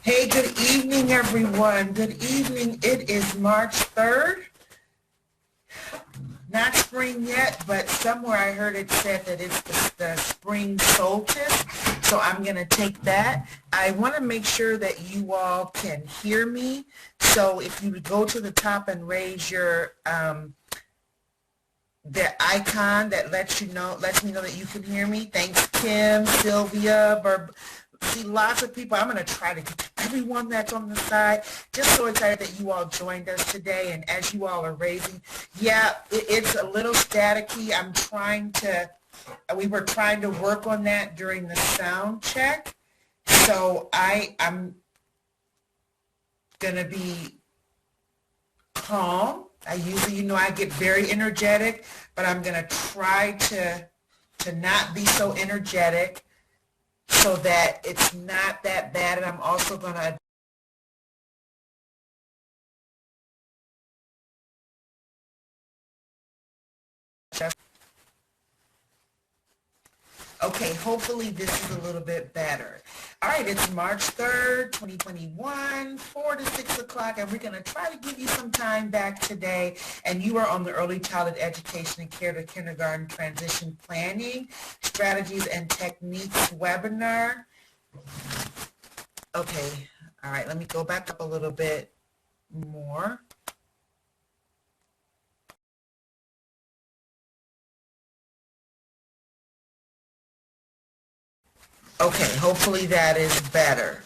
Hey, good evening, everyone. Good evening. It is March 3rd. Not spring yet, but somewhere I heard it said that it's the spring solstice, so I'm going to take that. I want to make sure that you all can hear me, so if you would go to the top and raise your the icon that lets me know that you can hear me. Thanks, Kim, Sylvia, see lots of people. I'm going to try to get to everyone that's on the side. Just so excited that you all joined us today, and as you all are raising, yeah, it's a little staticky. We were trying to work on that during the sound check, so I'm going to be calm. I usually, I get very energetic, but I'm going to try to not be so energetic so that it's not that bad. And I'm also going to okay, hopefully this is a little bit better. All right, it's March 3rd, 2021, 4 to 6 o'clock, and we're going to try to give you some time back today. And you are on the Early Childhood Education and Care to Kindergarten Transition Planning Strategies and Techniques webinar. Okay, all right, let me go back up a little bit more. Okay, hopefully that is better.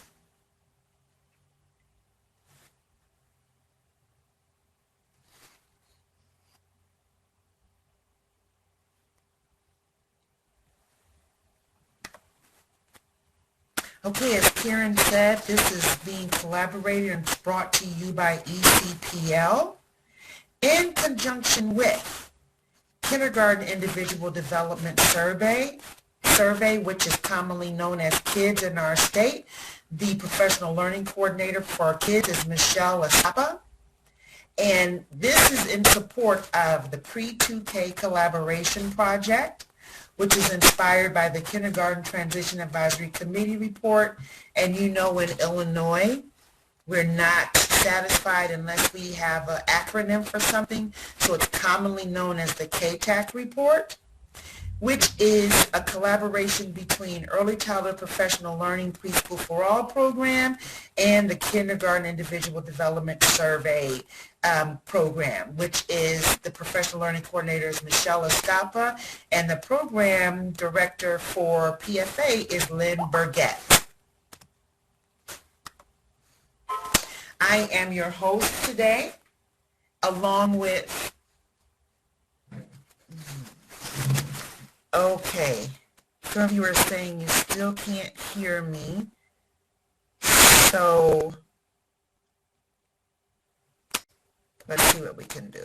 Okay, as Karen said, this is being collaborated and brought to you by ECPL in conjunction with Kindergarten Individual Development Survey, which is commonly known as KIDS in our state. The professional learning coordinator for KIDS is Michelle Issp, and this is in support of the Pre-2K Collaboration Project, which is inspired by the Kindergarten Transition Advisory Committee report. And in Illinois, we're not satisfied unless we have an acronym for something, so it's commonly known as the KTAC report, which is a collaboration between Early Childhood Professional Learning Preschool for All program and the Kindergarten Individual Development Survey program, which is the professional learning coordinator is Michelle Issp, and the program director for PFA is Lynn Burgett. I am your host today, along with, okay, some of you are saying you still can't hear me, so let's see what we can do.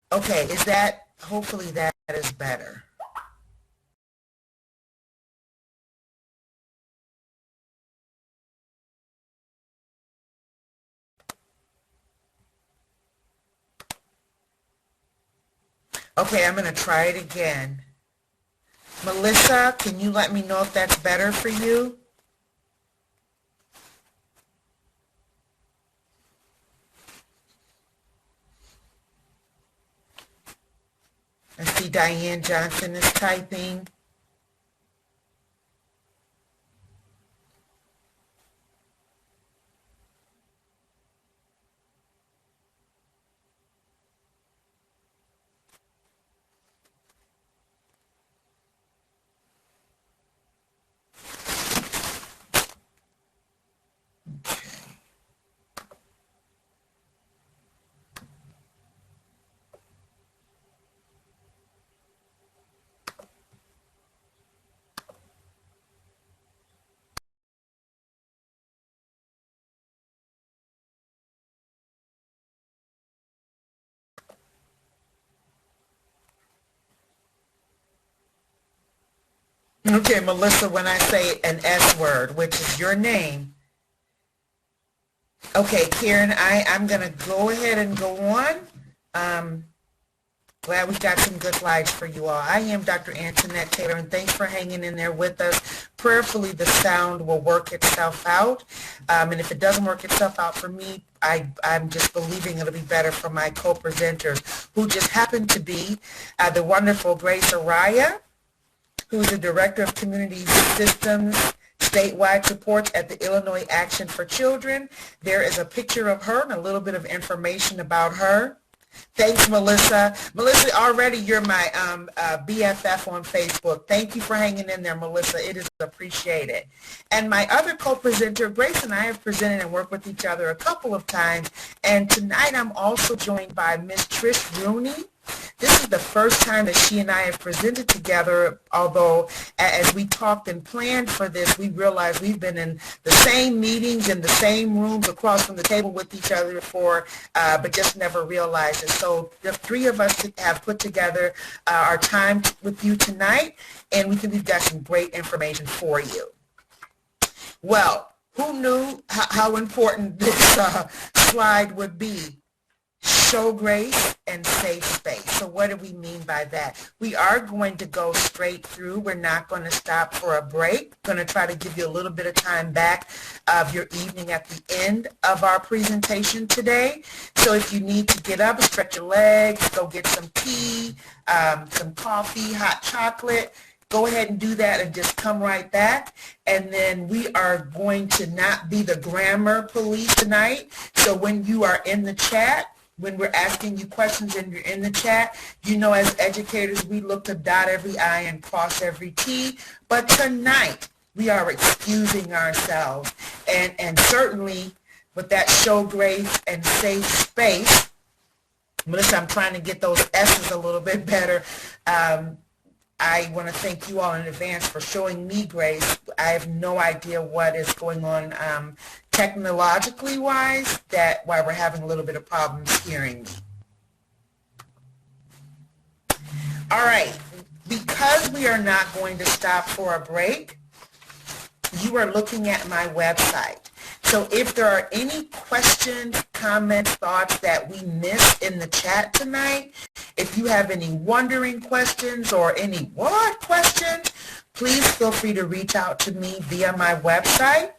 Okay, hopefully that is better. Okay, I'm going to try it again. Melissa, can you let me know if that's better for you? I see Diane Johnson is typing. Okay, Melissa, when I say an S word, which is your name. Okay, Karen, I'm going to go ahead and go on. Glad we got some good slides for you all. I am Dr. Antoinette Taylor, and thanks for hanging in there with us. Prayerfully, the sound will work itself out. And if it doesn't work itself out for me, I'm just believing it'll be better for my co-presenters, who just happen to be the wonderful Grace Araya, who's the Director of Community Systems statewide support at the Illinois Action for Children. There is a picture of her and a little bit of information about her. Thanks, Melissa. Melissa, already you're my BFF on Facebook. Thank you for hanging in there, Melissa. It is appreciated. And my other co-presenter, Grace, and I have presented and worked with each other a couple of times. And tonight I'm also joined by Miss Trish Rooney. This is the first time that she and I have presented together, although as we talked and planned for this, we realized we've been in the same meetings in the same rooms across from the table with each other before, but just never realized it. So the three of us have put together our time with you tonight, and we've got some great information for you. Well, who knew how important this slide would be? Show grace and safe space. So what do we mean by that? We are going to go straight through. We're not going to stop for a break. We're going to try to give you a little bit of time back of your evening at the end of our presentation today. So if you need to get up, stretch your legs, go get some tea, some coffee, hot chocolate, go ahead and do that and just come right back. And then we are going to not be the grammar police tonight. So when you are in the chat, when we're asking you questions and you're in the chat, you know, as educators, we look to dot every I and cross every T. But tonight, we are excusing ourselves. And certainly, with that show grace and safe space, Melissa, I'm trying to get those S's a little bit better. I want to thank you all in advance for showing me grace. I have no idea what is going on technologically wise, why we're having a little bit of problems hearing me. All right, because we are not going to stop for a break, you are looking at my website. So if there are any questions, comments, thoughts that we missed in the chat tonight, if you have any wondering questions or any what questions, please feel free to reach out to me via my website.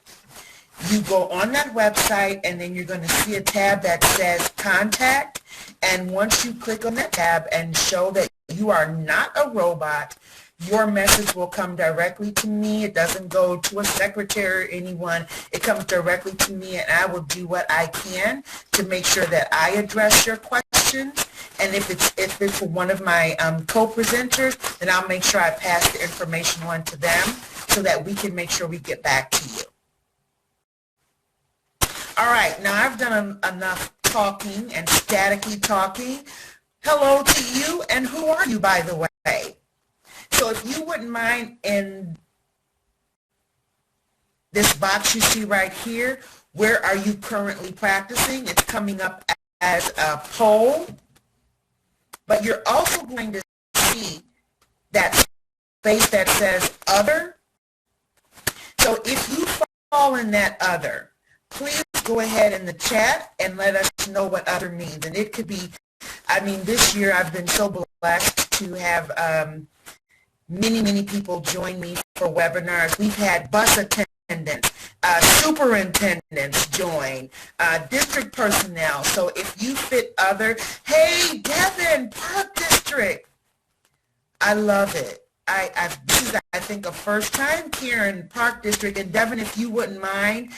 You go on that website and then you're going to see a tab that says contact. And once you click on that tab and show that you are not a robot, your message will come directly to me. It doesn't go to a secretary or anyone. It comes directly to me, and I will do what I can to make sure that I address your questions. And if it's one of my co-presenters, then I'll make sure I pass the information on to them so that we can make sure we get back to you. All right, now I've done enough talking and staticky talking. Hello to you, and who are you, by the way? So if you wouldn't mind, in this box you see right here, where are you currently practicing? It's coming up as a poll, but you're also going to see that space that says other. So if you fall in that other, please go ahead in the chat and let us know what other means. And it could be, I mean, this year I've been so blessed to have many people join me for webinars. We've had bus attendants, superintendents join, district personnel. So if you fit other, hey, Devin, Park District. I love it. This is, I think, a first time here in Park District. And Devin, if you wouldn't mind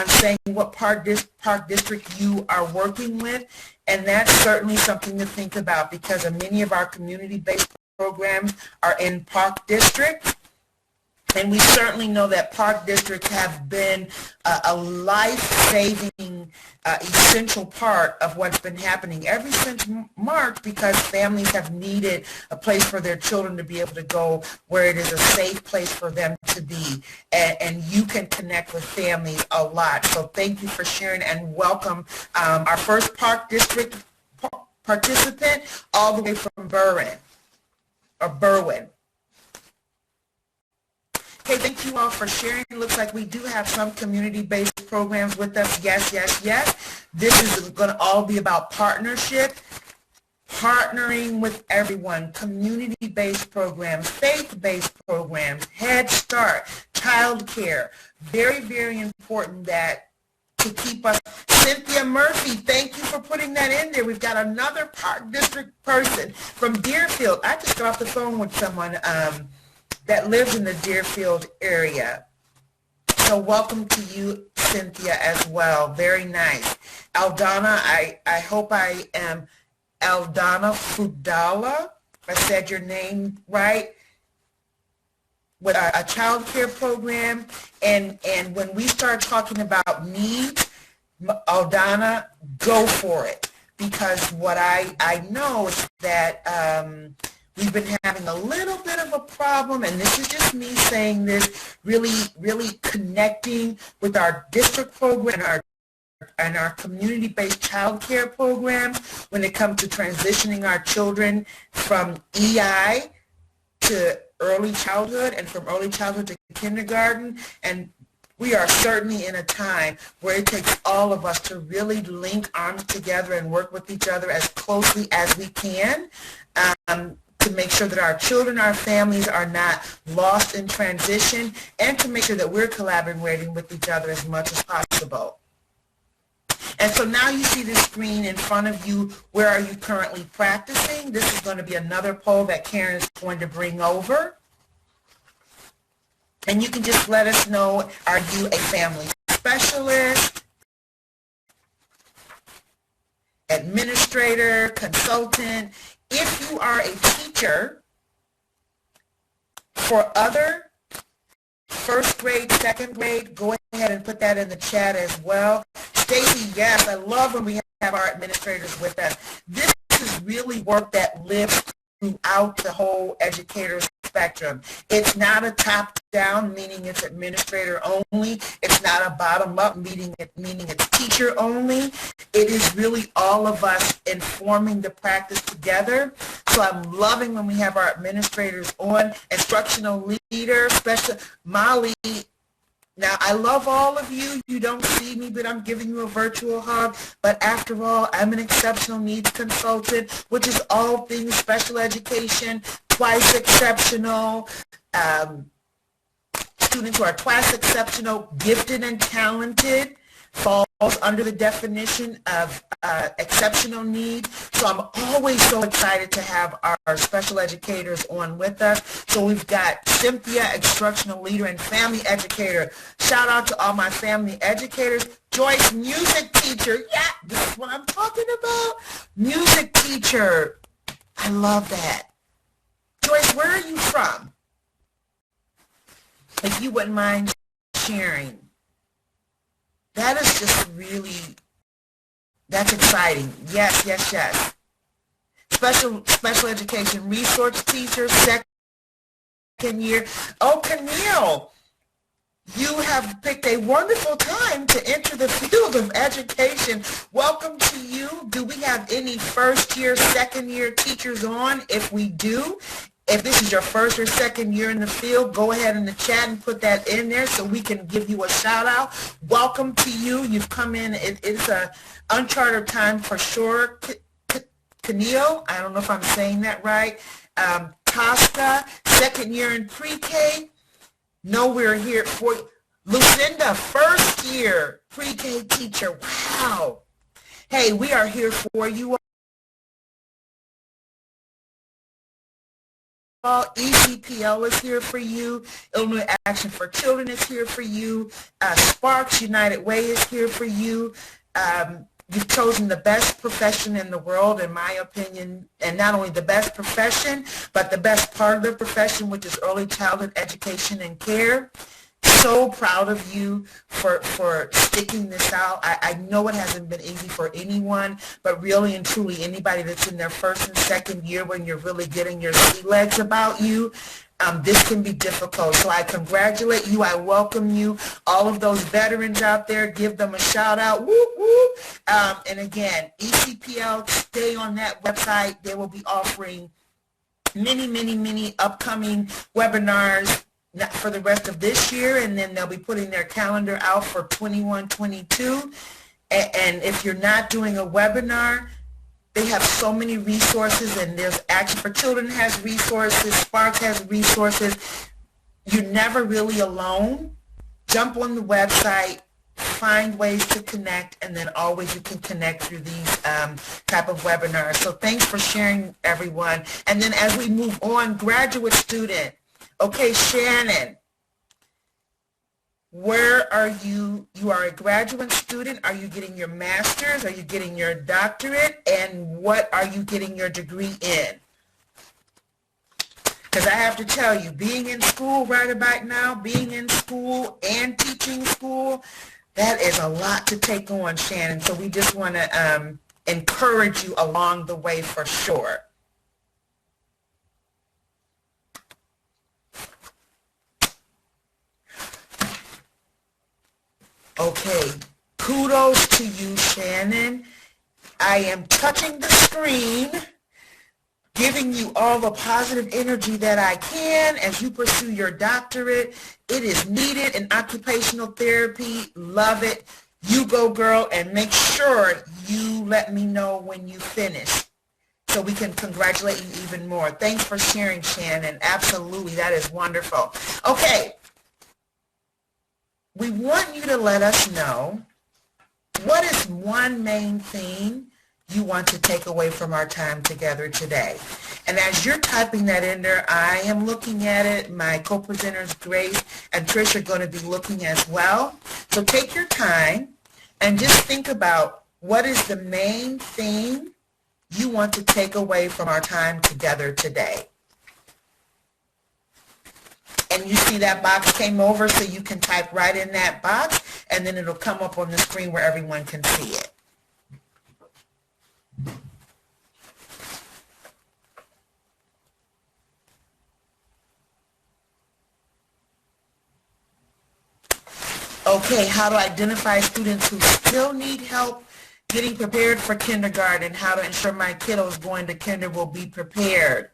saying what Park District you are working with. And that's certainly something to think about because many of our community-based programs are in Park District, and we certainly know that Park Districts have been a life-saving, essential part of what's been happening ever since March, because families have needed a place for their children to be able to go where it is a safe place for them to be, and you can connect with families a lot. So thank you for sharing, and welcome our first Park District participant all the way from Berwyn. Hey, thank you all for sharing. It looks like we do have some community-based programs with us. Yes, yes, yes. This is going to all be about partnership, partnering with everyone, community-based programs, faith-based programs, Head Start, child care. Very, very important that to keep us. Cynthia Murphy, thank you for putting that in there. We've got another Park District person from Deerfield. I just got off the phone with someone that lives in the Deerfield area. So welcome to you, Cynthia, as well. Very nice. Aldana, I hope I am Aldana Fudala, if I said your name right, with a child care program. And when we start talking about needs, Aldana, go for it. Because what I know is that we've been having a little bit of a problem, and this is just me saying this, really connecting with our district program and our community-based child care programs when it comes to transitioning our children from EI to early childhood and from early childhood to kindergarten. And we are certainly in a time where it takes all of us to really link arms together and work with each other as closely as we can to make sure that our children, our families are not lost in transition, and to make sure that we're collaborating with each other as much as possible. And so now you see the screen in front of you. Where are you currently practicing? This is going to be another poll that Karen is going to bring over. And you can just let us know, are you a family specialist, administrator, consultant? If you are a teacher for other first grade, second grade, go ahead and put that in the chat as well. Stacy, yes, I love when we have our administrators with us. This is really work that lives throughout the whole educator spectrum. It's not a top-down, meaning it's administrator only. It's not a bottom-up, meaning it's teacher only. It is really all of us informing the practice together. So I'm loving when we have our administrators on, instructional leader, special Molly. Now, I love all of you. You don't see me, but I'm giving you a virtual hug. But after all, I'm an exceptional needs consultant, which is all things special education, twice exceptional, students who are twice exceptional, gifted and talented, falls under the definition of exceptional needs. So I'm always so excited to have our special educators on with us. So we've got Cynthia, instructional leader and family educator. Shout out to all my family educators. Joyce, music teacher. Yeah, this is what I'm talking about. Music teacher. I love that. Joyce, where are you from? If you wouldn't mind sharing. That is just really, that's exciting. Yes, yes, yes. Special education resource teacher, second year. Oh, Camille, you have picked a wonderful time to enter the field of education. Welcome to you. Do we have any first year, second year teachers on? If we do, if this is your first or second year in the field, go ahead in the chat and put that in there so we can give you a shout out. Welcome to you. You've come in. It's a uncharted time for sure. Camille, I don't know if I'm saying that right. Tosca, second year in pre-K. No, we're here for Lucinda, first year pre-K teacher. Wow. Hey, we are here for you. ECPL is here for you. Illinois Action for Children is here for you. Sparks United Way is here for you. You've chosen the best profession in the world, in my opinion, and not only the best profession, but the best part of the profession, which is early childhood education and care. So proud of you for sticking this out. I know it hasn't been easy for anyone, but really and truly anybody that's in their first and second year when you're really getting your sea legs about you, this can be difficult. So I congratulate you. I welcome you. All of those veterans out there, give them a shout out. Woo, woo. And again, ECPL, stay on that website. They will be offering many upcoming webinars, not for the rest of this year, and then they'll be putting their calendar out for 21-22. And if you're not doing a webinar, they have so many resources, and there's Action for Children has resources, Spark has resources. You're never really alone. Jump on the website, find ways to connect, and then always you can connect through these type of webinars. So thanks for sharing, everyone. And then as we move on, graduate student. Okay, Shannon, where are you? You are a graduate student. Are you getting your master's? Are you getting your doctorate? And what are you getting your degree in? Because I have to tell you, being in school right about now, being in school and teaching school, that is a lot to take on, Shannon. So we just want to encourage you along the way for sure. Okay, kudos to you, Shannon. I am touching the screen, giving you all the positive energy that I can as you pursue your doctorate. It is needed in occupational therapy. Love it. You go, girl, and make sure you let me know when you finish so we can congratulate you even more. Thanks for sharing, Shannon. Absolutely, that is wonderful. Okay, we want you to let us know what is one main thing you want to take away from our time together today. And as you're typing that in there, I am looking at it. My co-presenters, Grace and Trish, are going to be looking as well. So take your time and just think about what is the main thing you want to take away from our time together today. And you see that box came over, so you can type right in that box, and then it'll come up on the screen where everyone can see it. Okay, how to identify students who still need help getting prepared for kindergarten, how to ensure my kiddos going to kinder will be prepared.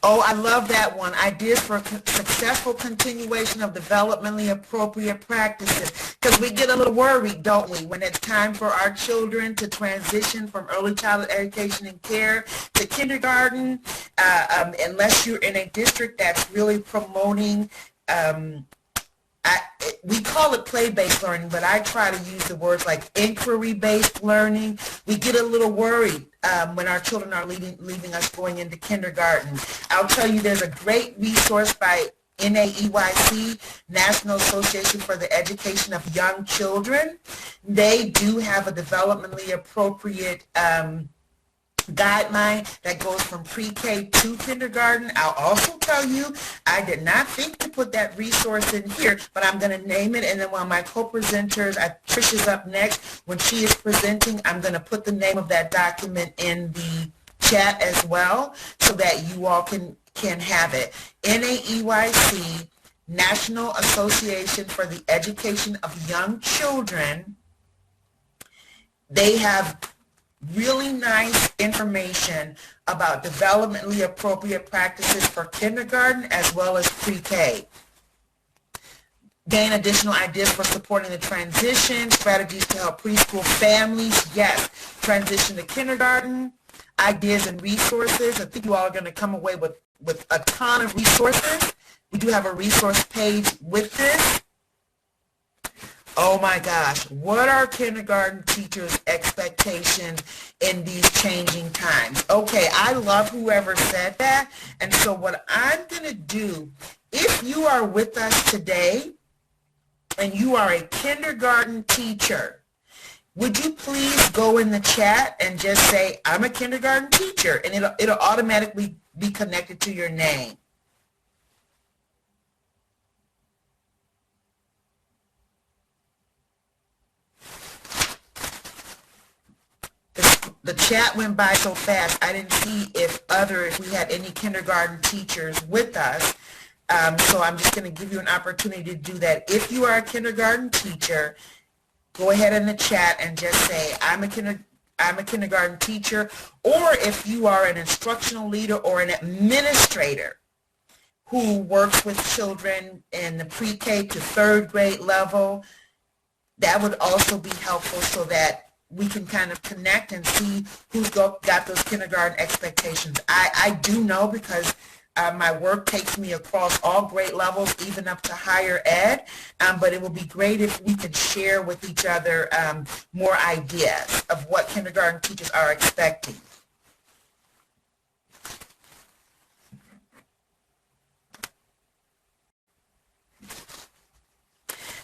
Oh, I love that one. Ideas for successful continuation of developmentally appropriate practices. Because we get a little worried, don't we, when it's time for our children to transition from early childhood education and care to kindergarten, unless you're in a district that's really promoting, we call it play-based learning, but I try to use the words like inquiry-based learning. We get a little worried when our children are leaving us going into kindergarten. I'll tell you, there's a great resource by NAEYC, National Association for the Education of Young Children. They do have a developmentally appropriate guideline that goes from pre-K to kindergarten. I'll also tell you, I did not think to put that resource in here, but I'm going to name it, and then while my co-presenters, Trish is up next, when she is presenting, I'm going to put the name of that document in the chat as well so that you all can have it. NAEYC, National Association for the Education of Young Children. They have really nice information about developmentally appropriate practices for kindergarten as well as pre-K. Gain additional ideas for supporting the transition, strategies to help preschool families, yes, transition to kindergarten, ideas and resources. I think you all are going to come away with a ton of resources. We do have a resource page with this. Oh my gosh, what are kindergarten teachers' expectations in these changing times? Okay, I love whoever said that. And so what I'm going to do, if you are with us today and you are a kindergarten teacher, would you please go in the chat and just say, I'm a kindergarten teacher, and it'll automatically be connected to your name. The chat went by so fast, I didn't see if we had any kindergarten teachers with us. So I'm just going to give you an opportunity to do that. If you are a kindergarten teacher, go ahead in the chat and just say, I'm a kindergarten teacher. Or if you are an instructional leader or an administrator, who works with children in the pre-K to third grade level. That would also be helpful so that we can kind of connect and see who's got those kindergarten expectations. I do know because my work takes me across all grade levels, even up to higher ed, but it would be great if we could share with each other more ideas of what kindergarten teachers are expecting.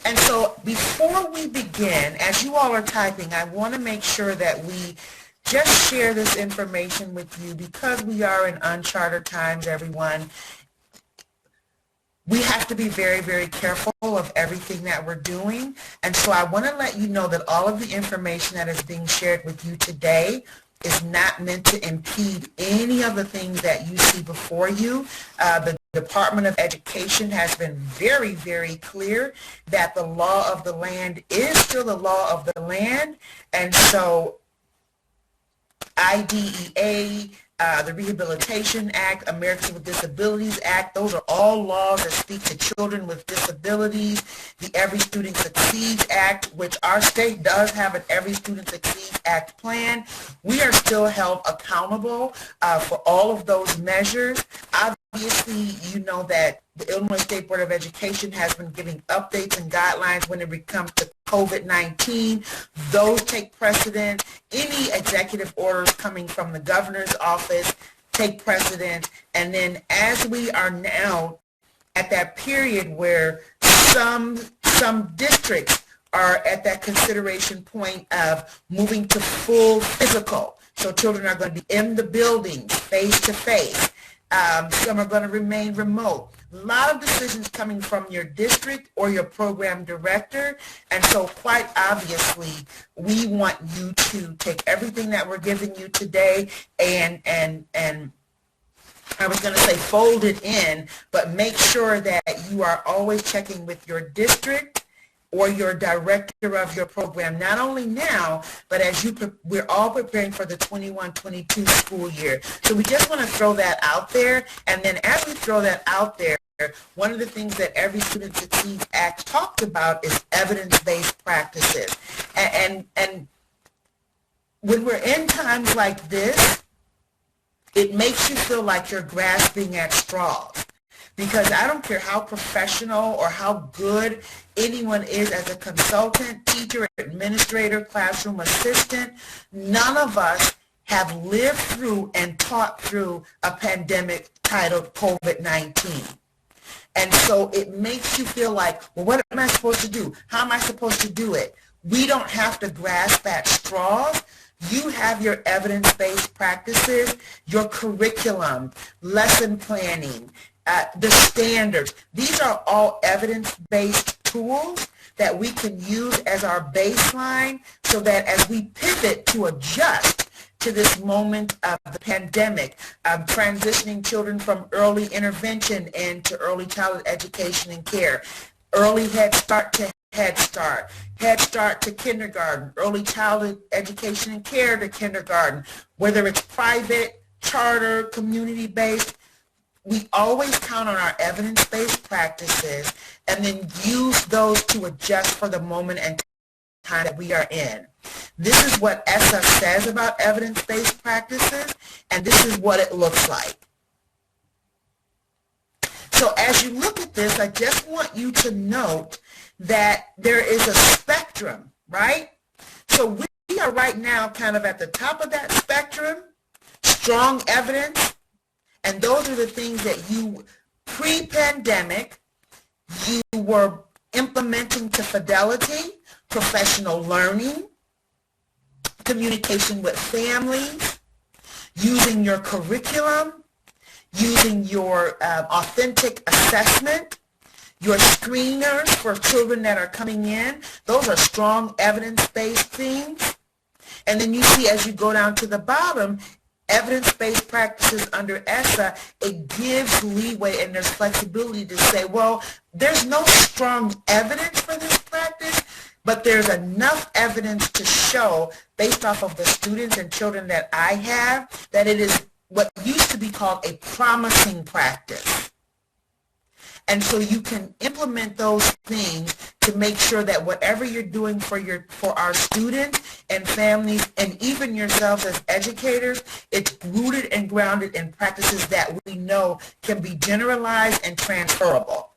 And so before we begin, as you all are typing, I want to make sure that we just share this information with you because we are in uncharted times, everyone. We have to be very, very careful of everything that we're doing. And so I want to let you know that all of the information that is being shared with you today is not meant to impede any of the things that you see before you. The Department of Education has been very, very clear that the law of the land is still the law of the land. And so IDEA, the Rehabilitation Act, Americans with Disabilities Act, those are all laws that speak to children with disabilities. The Every Student Succeeds Act, which our state does have an Every Student Succeeds Act plan. We are still held accountable for all of those measures. Obviously, you know that the Illinois State Board of Education has been giving updates and guidelines when it comes to COVID-19. Those take precedent. Any executive orders coming from the governor's office take precedent. And then as we are now at that period where some districts are at that consideration point of moving to full physical. So children are going to be in the building face to face. Some are going to remain remote. A lot of decisions coming from your district or your program director, and so quite obviously we want you to take everything that we're giving you today and I was going to say fold it in, but make sure that you are always checking with your district or your director of your program, not only now, but as we're all preparing for the 21-22 school year. So we just want to throw that out there, and then as we throw that out there, one of the things that Every Student Succeeds Act talked about is evidence-based practices. And when we're in times like this, it makes you feel like you're grasping at straws. Because I don't care how professional or how good anyone is as a consultant, teacher, administrator, classroom assistant, none of us have lived through and taught through a pandemic titled COVID-19. And so it makes you feel like, well, what am I supposed to do? How am I supposed to do it? We don't have to grasp at straws. You have your evidence-based practices, your curriculum, lesson planning, the standards. These are all evidence-based tools that we can use as our baseline so that as we pivot to adjust to this moment of the pandemic, transitioning children from early intervention into early childhood education and care, early Head Start to Head Start, Head Start to kindergarten, early childhood education and care to kindergarten, whether it's private, charter, community-based, we always count on our evidence-based practices and then use those to adjust for the moment and time that we are in. This is what ESSA says about evidence-based practices, and this is what it looks like. So as you look at this, I just want you to note that there is a spectrum, right? So we are right now kind of at the top of that spectrum, strong evidence, and those are the things that you, pre-pandemic, you were implementing to fidelity, professional learning, communication with families, using your curriculum, using your authentic assessment, your screeners for children that are coming in. Those are strong evidence-based things. And then you see as you go down to the bottom, evidence-based practices under ESSA, it gives leeway and there's flexibility to say, well, there's no strong evidence for this practice, but there's enough evidence to show, based off of the students and children that I have, that it is what used to be called a promising practice. And so you can implement those things to make sure that whatever you're doing for our students and families and even yourselves as educators, it's rooted and grounded in practices that we know can be generalized and transferable.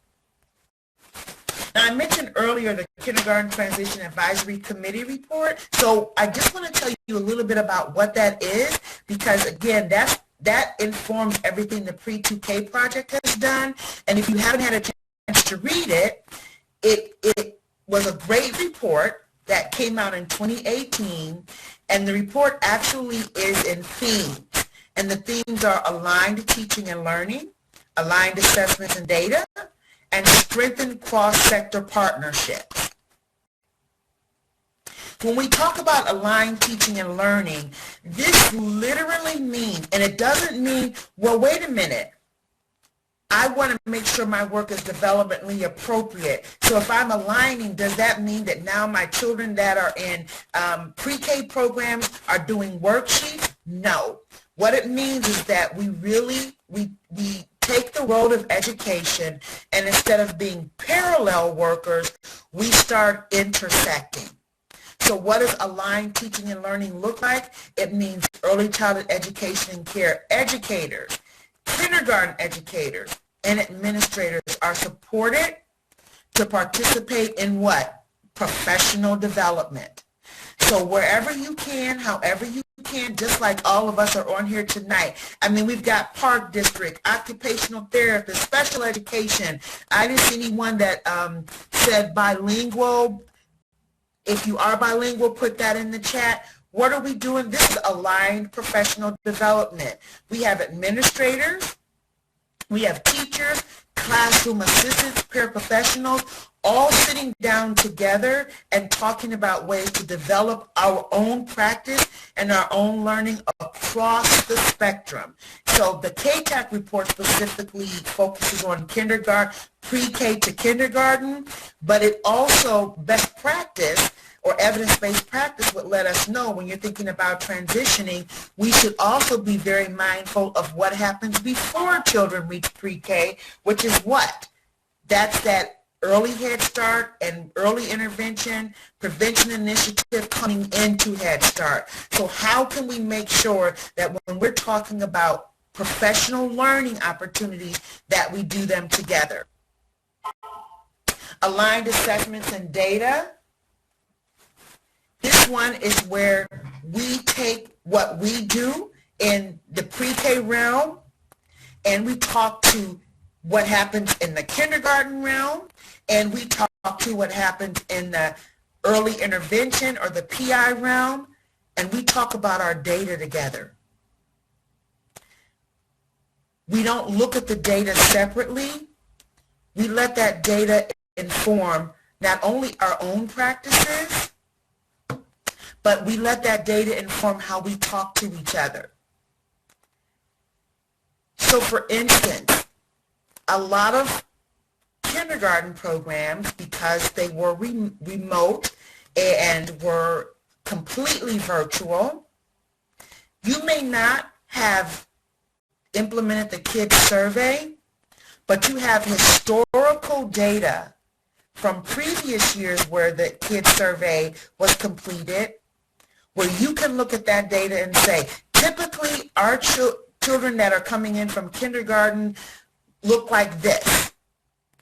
Now, I mentioned earlier the Kindergarten Transition Advisory Committee report, so I just want to tell you a little bit about what that is, because again, that informs everything the Pre-2K project has done, and if you haven't had a chance to read it, it was a great report that came out in 2018, and the report actually is in themes, and the themes are aligned teaching and learning, aligned assessments and data, and strengthen cross-sector partnerships. When we talk about aligned teaching and learning, this literally means, and it doesn't mean, well, wait a minute, I want to make sure my work is developmentally appropriate. So if I'm aligning, does that mean that now my children that are in pre-K programs are doing worksheets? No. What it means is that we take the road of education, and instead of being parallel workers, we start intersecting. So what does aligned teaching and learning look like? It means early childhood education and care educators, kindergarten educators, and administrators are supported to participate in what? Professional development. So wherever you can, however you can, just like all of us are on here tonight. I mean, we've got park district, occupational therapists, special education. I didn't see anyone that said bilingual. If you are bilingual, put that in the chat. What are we doing? This is aligned professional development. We have administrators, we have teachers, classroom assistants, paraprofessionals, all sitting down together and talking about ways to develop our own practice and our own learning across the spectrum. So the KTAC report specifically focuses on kindergarten, pre-K to kindergarten, but it also, best practice or evidence-based practice would let us know when you're thinking about transitioning, we should also be very mindful of what happens before children reach pre-K, which is what? That's that early Head Start and early intervention, prevention initiative coming into Head Start. So how can we make sure that when we're talking about professional learning opportunities that we do them together? Aligned assessments and data. This one is where we take what we do in the pre-K realm and we talk to what happens in the kindergarten realm, and we talk to what happens in the early intervention or the PI realm, and we talk about our data together. We don't look at the data separately. We let that data inform not only our own practices, but we let that data inform how we talk to each other. So for instance, a lot of kindergarten programs, because they were remote and were completely virtual, you may not have implemented the kids survey, but you have historical data from previous years where the kids survey was completed, where you can look at that data and say, typically our children that are coming in from kindergarten look like this,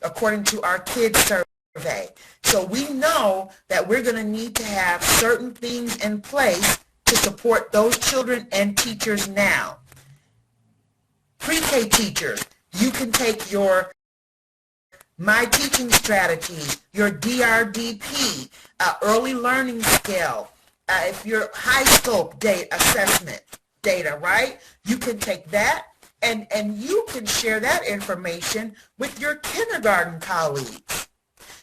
according to our kids survey. So we know that we're going to need to have certain things in place to support those children and teachers now. Pre-K teachers, you can take your My Teaching Strategies, your DRDP, early learning scale, if your high scope data assessment data, right? You can take that and you can share that information with your kindergarten colleagues.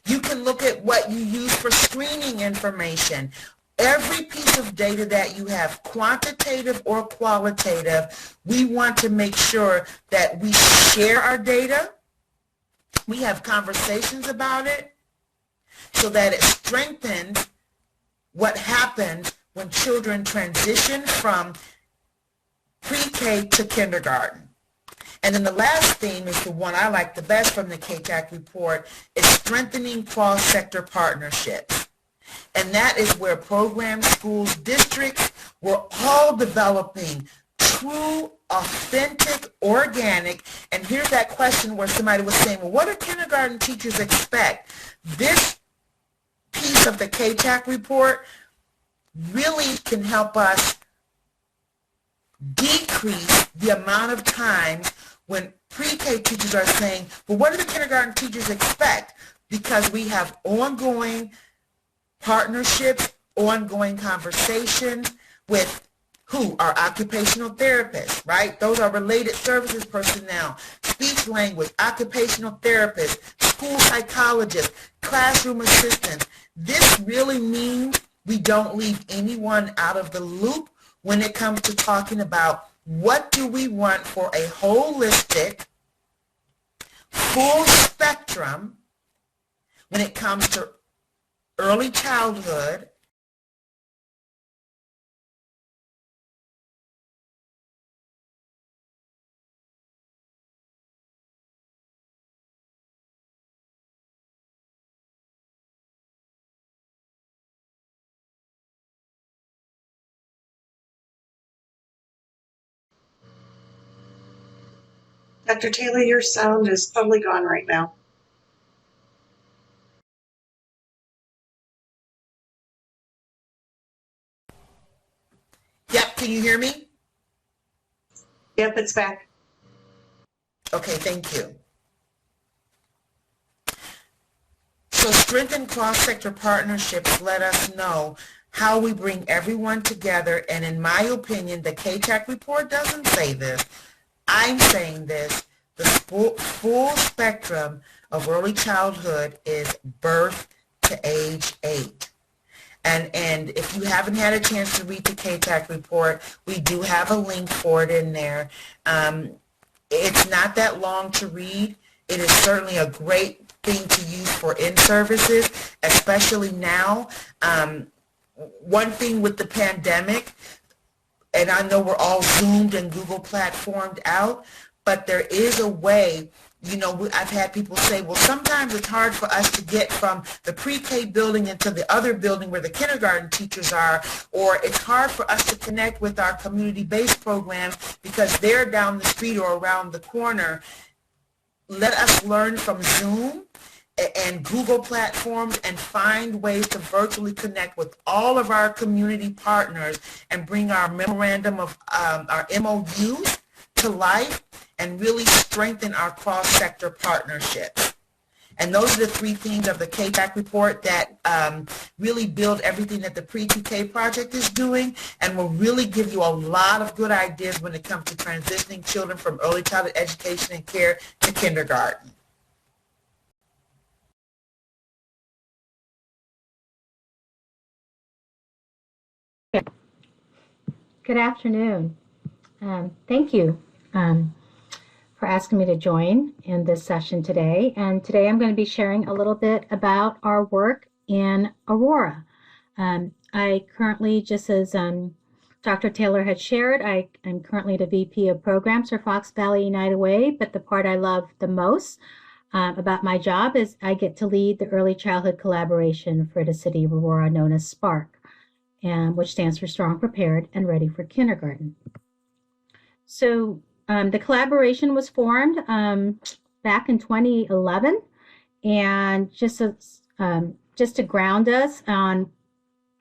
You can look at what you use for screening information. Every piece of data that you have, quantitative or qualitative, we want to make sure that we share our data, we have conversations about it, so that it strengthens what happens when children transition from pre-K to kindergarten. And then the last theme is the one I like the best from the KTAC report, is strengthening cross-sector partnerships. And that is where programs, schools, districts, we're all developing true, authentic, organic, and here's that question where somebody was saying, well, what do kindergarten teachers expect? This piece of the KTAC report really can help us decrease the amount of times when pre-K teachers are saying, well, what do the kindergarten teachers expect? Because we have ongoing partnerships, ongoing conversations with who? Our occupational therapists, right? Those are related services personnel, speech language, occupational therapists, school psychologists, classroom assistants. This really means we don't leave anyone out of the loop when it comes to talking about what do we want for a holistic, full spectrum when it comes to early childhood, Dr. Taylor, your sound is totally gone right now. Yep, can you hear me? Yep, it's back. Okay, thank you. So strengthen cross-sector partnerships let us know how we bring everyone together, and in my opinion, the KTAC report doesn't say this. I'm saying this, the full spectrum of early childhood is birth to age 8. And if you haven't had a chance to read the KTAC report, we do have a link for it in there. It's not that long to read. It is certainly a great thing to use for in-services, especially now. One thing with the pandemic, and I know we're all Zoomed and Google platformed out, but there is a way. You know, I've had people say, well, sometimes it's hard for us to get from the pre-K building into the other building where the kindergarten teachers are, or it's hard for us to connect with our community-based programs because they're down the street or around the corner. Let us learn from Zoom and Google platforms and find ways to virtually connect with all of our community partners and bring our memorandum of our MOUs to life and really strengthen our cross-sector partnerships. And those are the 3 themes of the KTAC report that really build everything that the Pre-2K project is doing and will really give you a lot of good ideas when it comes to transitioning children from early childhood education and care to kindergarten. Good afternoon. Thank you for asking me to join in this session today. And today I'm going to be sharing a little bit about our work in Aurora. I currently, just as Dr. Taylor had shared, I'm currently the VP of Programs for Fox Valley United Way, but the part I love the most about my job is I get to lead the early childhood collaboration for the city of Aurora, known as SPARK, which stands for Strong, Prepared, and Ready for Kindergarten. So the collaboration was formed back in 2011, and just to ground us on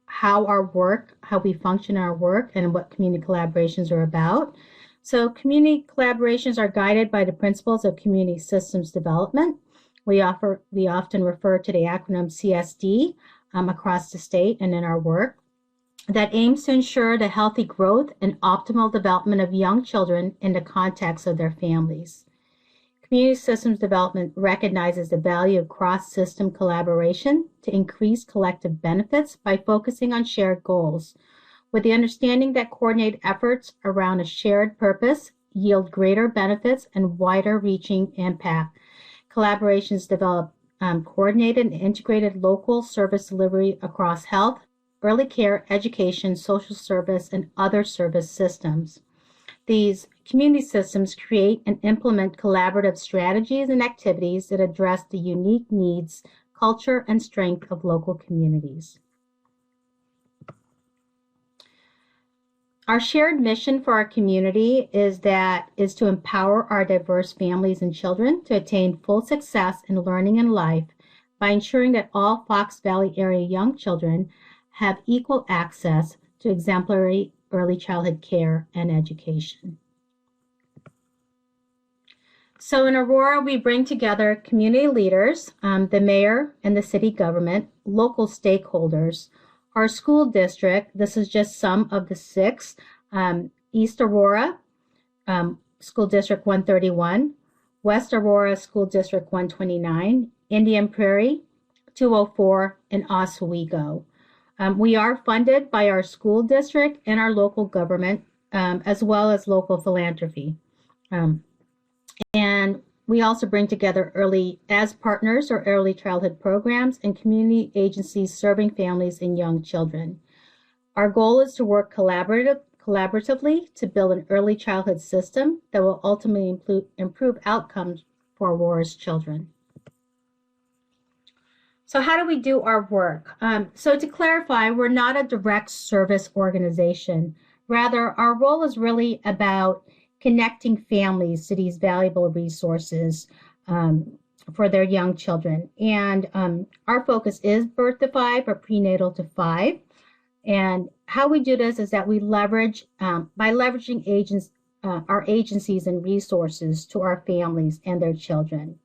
how we function in our work, and what community collaborations are about. So community collaborations are guided by the principles of community systems development. We often refer to the acronym CSD across the state and in our work, that aims to ensure the healthy growth and optimal development of young children in the context of their families. Community systems development recognizes the value of cross-system collaboration to increase collective benefits by focusing on shared goals, with the understanding that coordinated efforts around a shared purpose yield greater benefits and wider-reaching impact. Collaborations develop coordinated and integrated local service delivery across health, early care, education, social service, and other service systems. These community systems create and implement collaborative strategies and activities that address the unique needs, culture, and strength of local communities. Our shared mission for our community is to empower our diverse families and children to attain full success in learning and life by ensuring that all Fox Valley area young children have equal access to exemplary early childhood care and education. So in Aurora, we bring together community leaders, the mayor and the city government, local stakeholders, our school district. This is just some of the 6. East Aurora, School District 131, West Aurora, School District 129, Indian Prairie, 204, and Oswego. We are funded by our school district and our local government, as well as local philanthropy. And we also bring together as partners or early childhood programs and community agencies serving families and young children. Our goal is to work collaboratively to build an early childhood system that will ultimately improve outcomes for Aurora's children. So how do we do our work? So to clarify, we're not a direct service organization. Rather, our role is really about connecting families to these valuable resources for their young children. And our focus is birth to 5 or prenatal to 5. And how we do this is that we leverage, by leveraging our agencies and resources to our families and their children.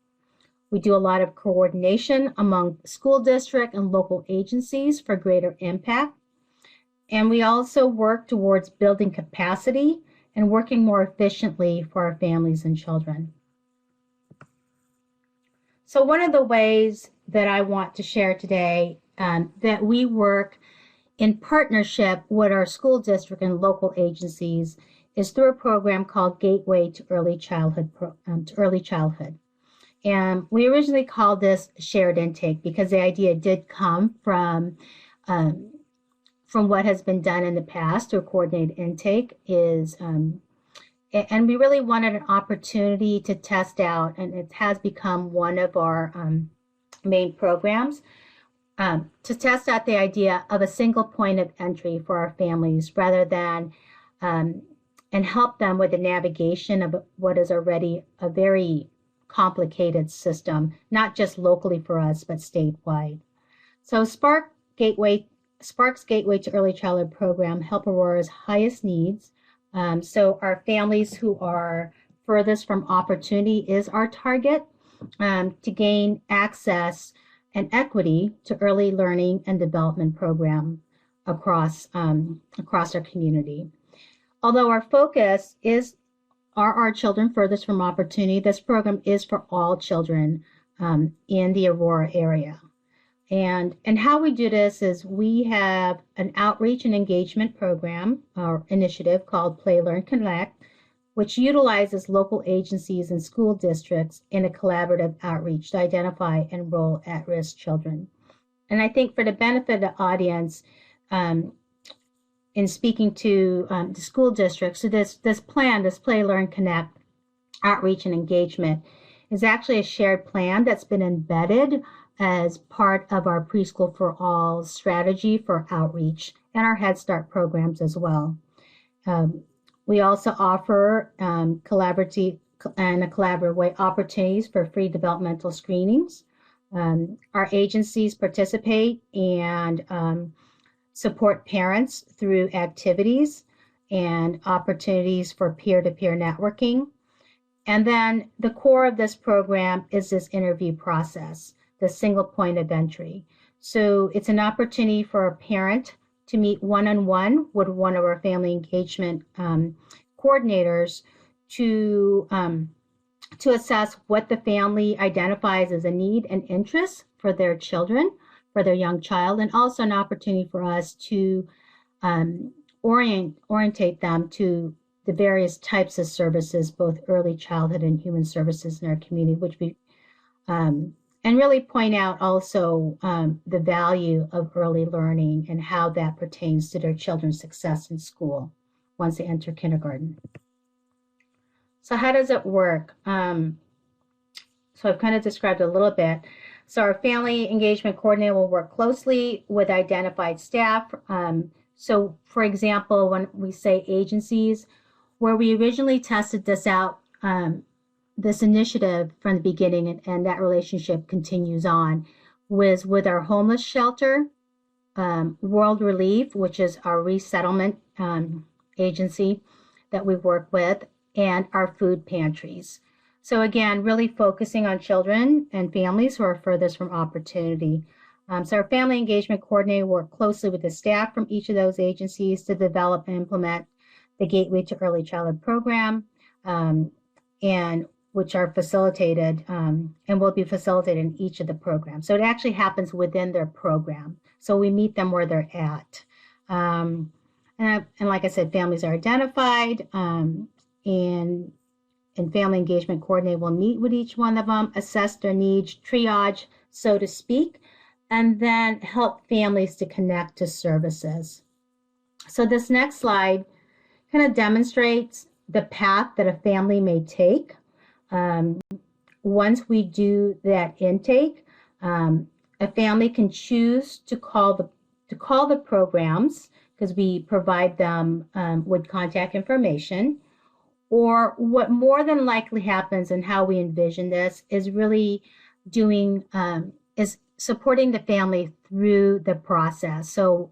We do a lot of coordination among school district and local agencies for greater impact. And we also work towards building capacity and working more efficiently for our families and children. So one of the ways that I want to share today that we work in partnership with our school district and local agencies is through a program called Gateway to Early Childhood. And we originally called this shared intake because the idea did come from what has been done in the past through coordinated intake and we really wanted an opportunity to test out, and it has become one of our main programs, to test out the idea of a single point of entry for our families rather than, and help them with the navigation of what is already a very complicated system, not just locally for us, but statewide. So Spark's Gateway to Early Childhood program help Aurora's highest needs. So our families who are furthest from opportunity is our target to gain access and equity to early learning and development program across our community. Although our focus are our children furthest from opportunity, this program is for all children in the Aurora area. And how we do this is we have an outreach and engagement program or initiative called Play, Learn, Connect, which utilizes local agencies and school districts in a collaborative outreach to identify and enroll at-risk children. And I think for the benefit of the audience, in speaking to the school districts, so this plan, this Play, Learn, Connect outreach and engagement is actually a shared plan that's been embedded as part of our Preschool for All strategy for outreach and our Head Start programs as well. We also offer collaborative way opportunities for free developmental screenings. Our agencies participate and support parents through activities and opportunities for peer-to-peer networking. And then the core of this program is this interview process, the single point of entry. So it's an opportunity for a parent to meet one-on-one with one of our family engagement coordinators to assess what the family identifies as a need and interest for their children, for their young child, and also an opportunity for us to orientate them to the various types of services, both early childhood and human services in our community, which we and really point out also the value of early learning and how that pertains to their children's success in school once they enter kindergarten. So how does it work? So I've kind of described a little bit. So our family engagement coordinator will work closely with identified staff. So for example, when we say agencies, where we originally tested this out, this initiative from the beginning, and that relationship continues on, was with our homeless shelter, World Relief, which is our resettlement agency that we work with, and our food pantries. So again, really focusing on children and families who are furthest from opportunity. So our family engagement coordinator work closely with the staff from each of those agencies to develop and implement the Gateway to Early Childhood program, and which are facilitated and will be facilitated in each of the programs. So it actually happens within their program. So we meet them where they're at. And like I said, families are identified, and family engagement coordinator will meet with each one of them, assess their needs, triage, so to speak, and then help families to connect to services. So this next slide kind of demonstrates the path that a family may take. Once we do that intake, a family can choose to call the programs, because we provide them with contact information. Or what more than likely happens, and how we envision this, is really is supporting the family through the process. So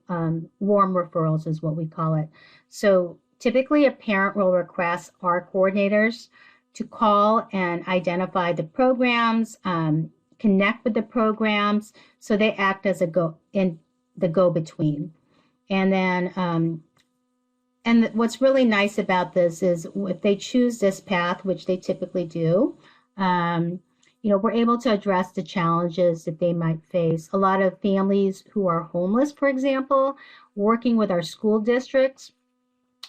warm referrals is what we call it. So typically a parent will request our coordinators to call and identify the programs, connect with the programs, so they act as the go-between. And then and what's really nice about this is if they choose this path, which they typically do, we're able to address the challenges that they might face. A lot of families who are homeless, for example, working with our school districts,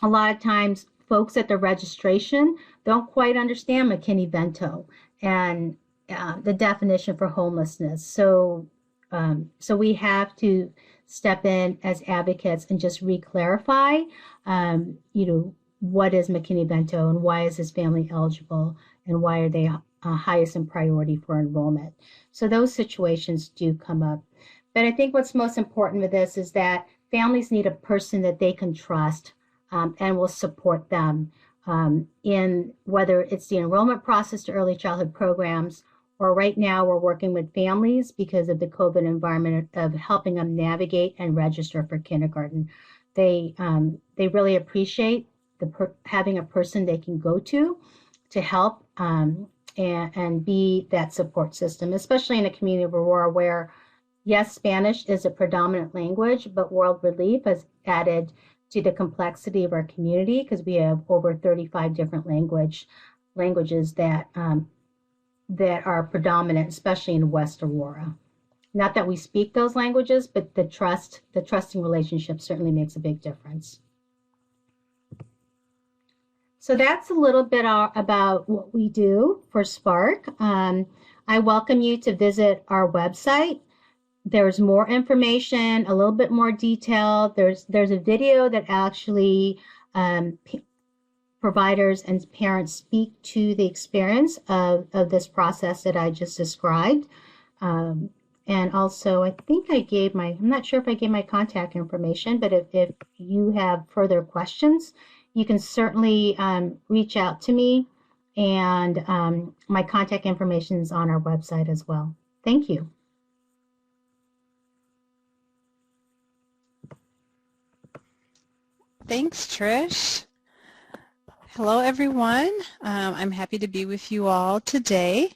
a lot of times folks at the registration don't quite understand McKinney-Vento and the definition for homelessness. So we have to step in as advocates and just re-clarify, what is McKinney-Vento and why is this family eligible and why are they highest in priority for enrollment. So those situations do come up. But I think what's most important with this is that families need a person that they can trust and will support them in whether it's the enrollment process to early childhood programs, or right now we're working with families because of the COVID environment of helping them navigate and register for kindergarten. They really appreciate having a person they can go to help and be that support system, especially in a community of Aurora where, yes, Spanish is a predominant language, but World Relief has added to the complexity of our community because we have over 35 different languages that are predominant, especially in West Aurora. Not that we speak those languages, but the trusting relationship certainly makes a big difference. So that's a little bit about what we do for Spark. I welcome you to visit our website. There's more information, a little bit more detail. There's a video that actually providers and parents speak to the experience of this process that I just described. And also, I think I'm not sure if I gave my contact information, but if you have further questions, you can certainly reach out to me, and my contact information is on our website as well. Thank you. Thanks, Trish. Hello, everyone. I'm happy to be with you all today.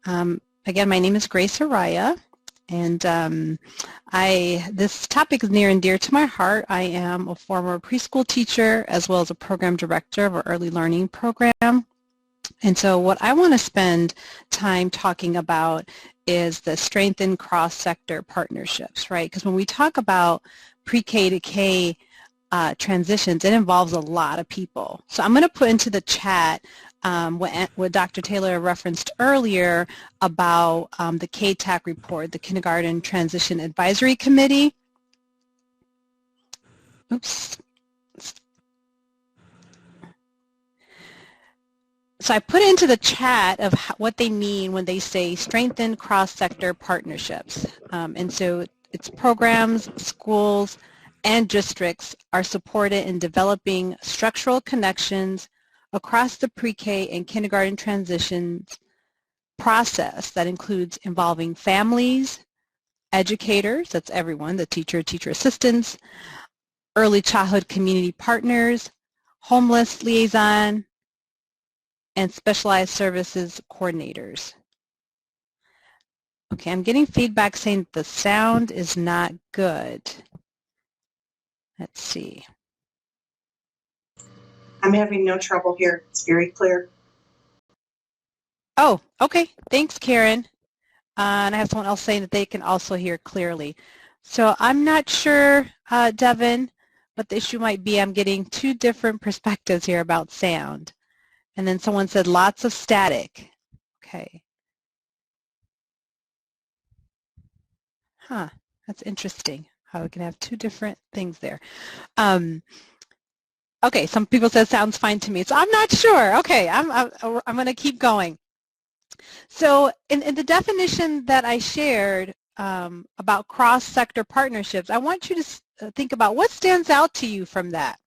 Again, my name is Grace Araya, and this topic is near and dear to my heart. I am a former preschool teacher as well as a program director of our early learning program. And so what I want to spend time talking about is the strengthened cross-sector partnerships, right? Because when we talk about pre-K to K transitions, it involves a lot of people. So I'm going to put into the chat what Dr. Taylor referenced earlier about the KTAC report, the Kindergarten Transition Advisory Committee. Oops. So I put into the chat of what they mean when they say strengthen cross-sector partnerships. And so it's programs, schools, and districts are supported in developing structural connections across the pre-K and kindergarten transitions process that includes involving families, educators, that's everyone, the teacher, teacher assistants, early childhood community partners, homeless liaison, and specialized services coordinators. Okay, I'm getting feedback saying the sound is not good. Let's see. I'm having no trouble here. It's very clear. Oh, okay. Thanks, Karen. And I have someone else saying that they can also hear clearly. So I'm not sure, Devin, what the issue might be. I'm getting two different perspectives here about sound. And then someone said lots of static. Okay. Huh, that's interesting how we can have two different things there. Okay, some people said sounds fine to me, so I'm not sure. Okay, I'm going to keep going. So in the definition that I shared about cross-sector partnerships, I want you to think about what stands out to you from that.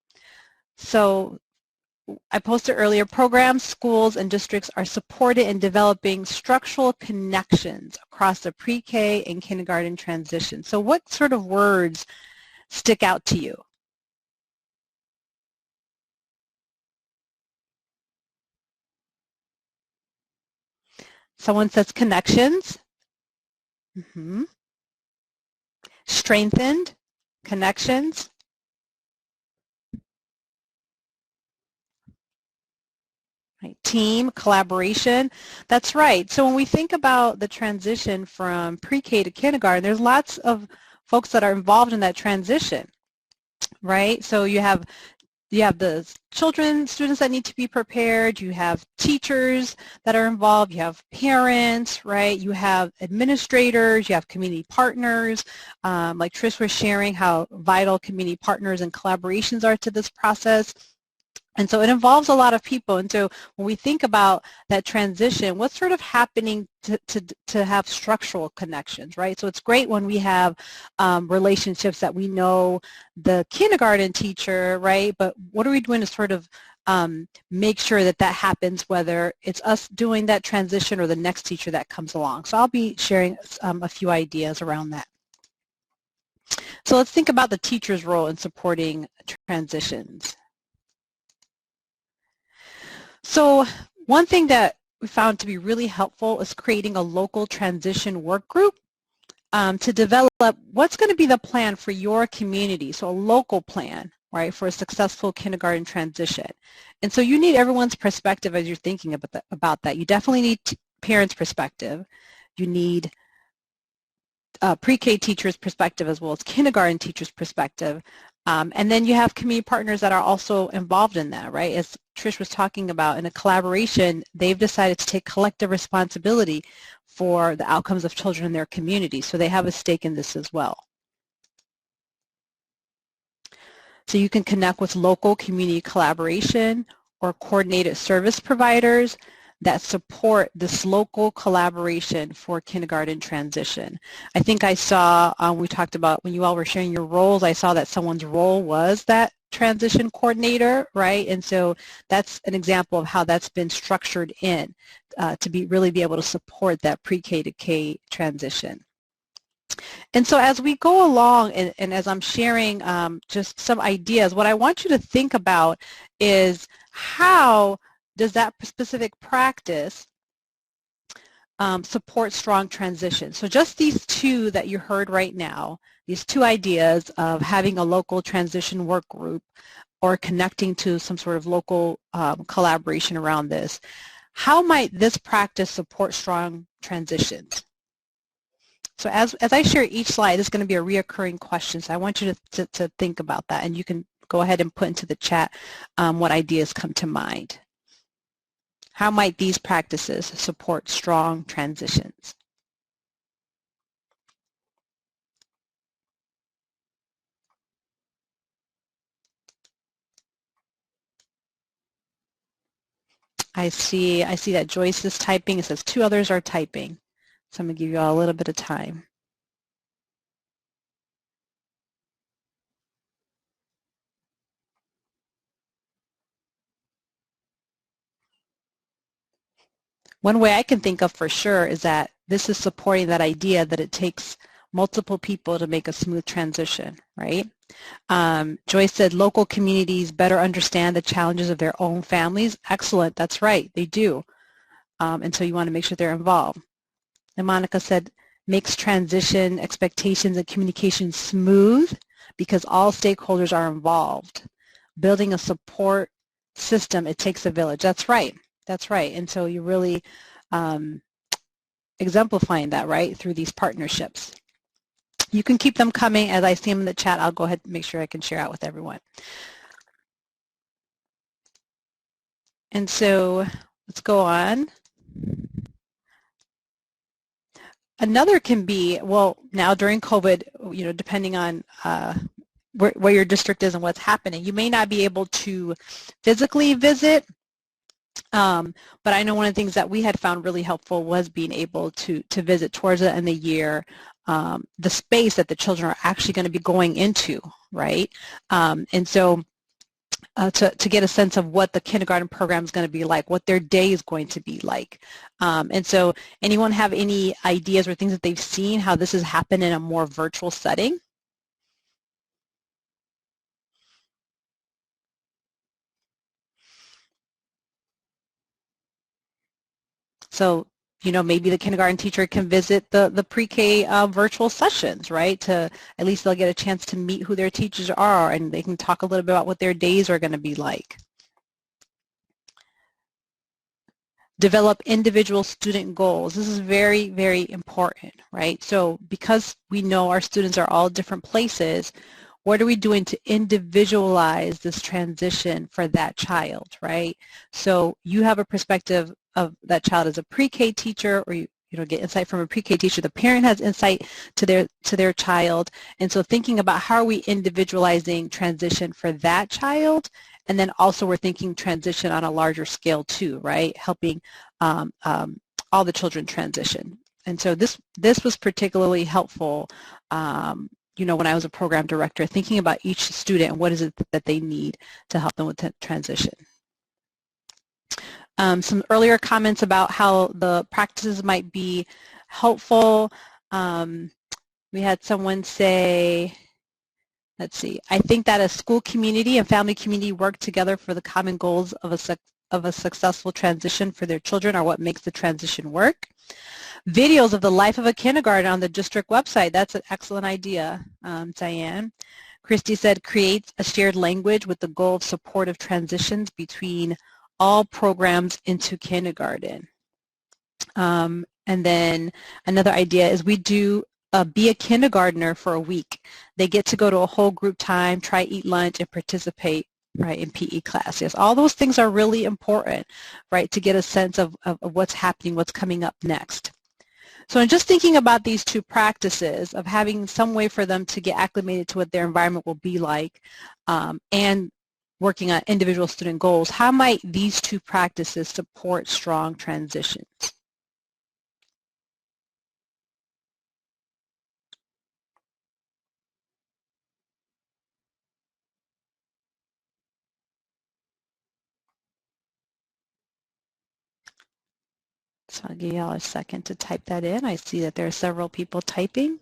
So I posted earlier, programs, schools, and districts are supported in developing structural connections across the pre-K and kindergarten transition. So what sort of words stick out to you? Someone says connections. Mm-hmm. Strengthened connections. Right. Team, collaboration. That's right. So when we think about the transition from pre-K to kindergarten, there's lots of folks that are involved in that transition, right? So you have the children, students that need to be prepared, you have teachers that are involved, you have parents, right? You have administrators, you have community partners, like Trish was sharing how vital community partners and collaborations are to this process. And so it involves a lot of people. And so when we think about that transition, what's sort of happening to have structural connections, right? So it's great when we have relationships that we know the kindergarten teacher, right? But what are we doing to sort of make sure that that happens, whether it's us doing that transition or the next teacher that comes along? So I'll be sharing a few ideas around that. So let's think about the teacher's role in supporting transitions. So one thing that we found to be really helpful is creating a local transition work group to develop what's going to be the plan for your community, so a local plan, right, for a successful kindergarten transition. And so you need everyone's perspective as you're thinking about that. You definitely need parents' perspective. You need pre-K teachers' perspective as well as kindergarten teachers' perspective. And then you have community partners that are also involved in that, right? As Trish was talking about, in a collaboration, they've decided to take collective responsibility for the outcomes of children in their community. So they have a stake in this as well. So you can connect with local community collaboration or coordinated service providers that support this local collaboration for kindergarten transition. I think I saw, we talked about when you all were sharing your roles, I saw that someone's role was that transition coordinator, right? And so that's an example of how that's been structured in to really be able to support that pre-K to K transition. And so as we go along and as I'm sharing just some ideas, what I want you to think about is how does that specific practice support strong transition? So just these two that you heard right now, these two ideas of having a local transition work group or connecting to some sort of local collaboration around this, how might this practice support strong transitions? So as I share each slide, it's going to be a reoccurring question. So I want you to think about that, and you can go ahead and put into the chat what ideas come to mind. How might these practices support strong transitions? I see that Joyce is typing. It says 2 others are typing. So I'm going to give you all a little bit of time. One way I can think of for sure is that this is supporting that idea that it takes multiple people to make a smooth transition, right? Joyce said local communities better understand the challenges of their own families. Excellent, that's right, they do. And so you want to make sure they're involved. And Monica said makes transition, expectations, and communication smooth because all stakeholders are involved. Building a support system, it takes a village. That's right. That's right. And so you're really exemplifying that, right, through these partnerships. You can keep them coming. As I see them in the chat, I'll go ahead and make sure I can share out with everyone. And so let's go on. Another can be, well, now during COVID, you know, depending on where your district is and what's happening, you may not be able to physically visit, but I know one of the things that we had found really helpful was being able to visit towards the end of the year the space that the children are actually going to be going into, right? And so to get a sense of what the kindergarten program is going to be like, what their day is going to be like. And so anyone have any ideas or things that they've seen how this has happened in a more virtual setting? So, you know, maybe the kindergarten teacher can visit the pre-K virtual sessions, right? To at least they'll get a chance to meet who their teachers are and they can talk a little bit about what their days are going to be like. Develop individual student goals. This is very, very important, right? So because we know our students are all different places, what are we doing to individualize this transition for that child, right? So you have a perspective of that child as a pre-K teacher, or you know, get insight from a pre-K teacher. The parent has insight to their child, and so thinking about how are we individualizing transition for that child, and then also we're thinking transition on a larger scale too, right? Helping all the children transition. And so this was particularly helpful. You know, when I was a program director, thinking about each student and what is it that they need to help them with the transition. Some earlier comments about how the practices might be helpful. We had someone say, let's see, I think that a school community and family community work together for the common goals of a successful transition for their children are what makes the transition work. Videos of the life of a kindergarten on the district website. That's an excellent idea, Diane. Christy said, create a shared language with the goal of supportive transitions between all programs into kindergarten. And then another idea is we do be a kindergartner for a week. They get to go to a whole group time, try eat lunch, and participate, right, in PE class. Yes, all those things are really important, right, to get a sense of what's happening, what's coming up next. So in just thinking about these two practices of having some way for them to get acclimated to what their environment will be like and working on individual student goals, how might these two practices support strong transitions? So I'll give y'all a second to type that in. I see that there are several people typing.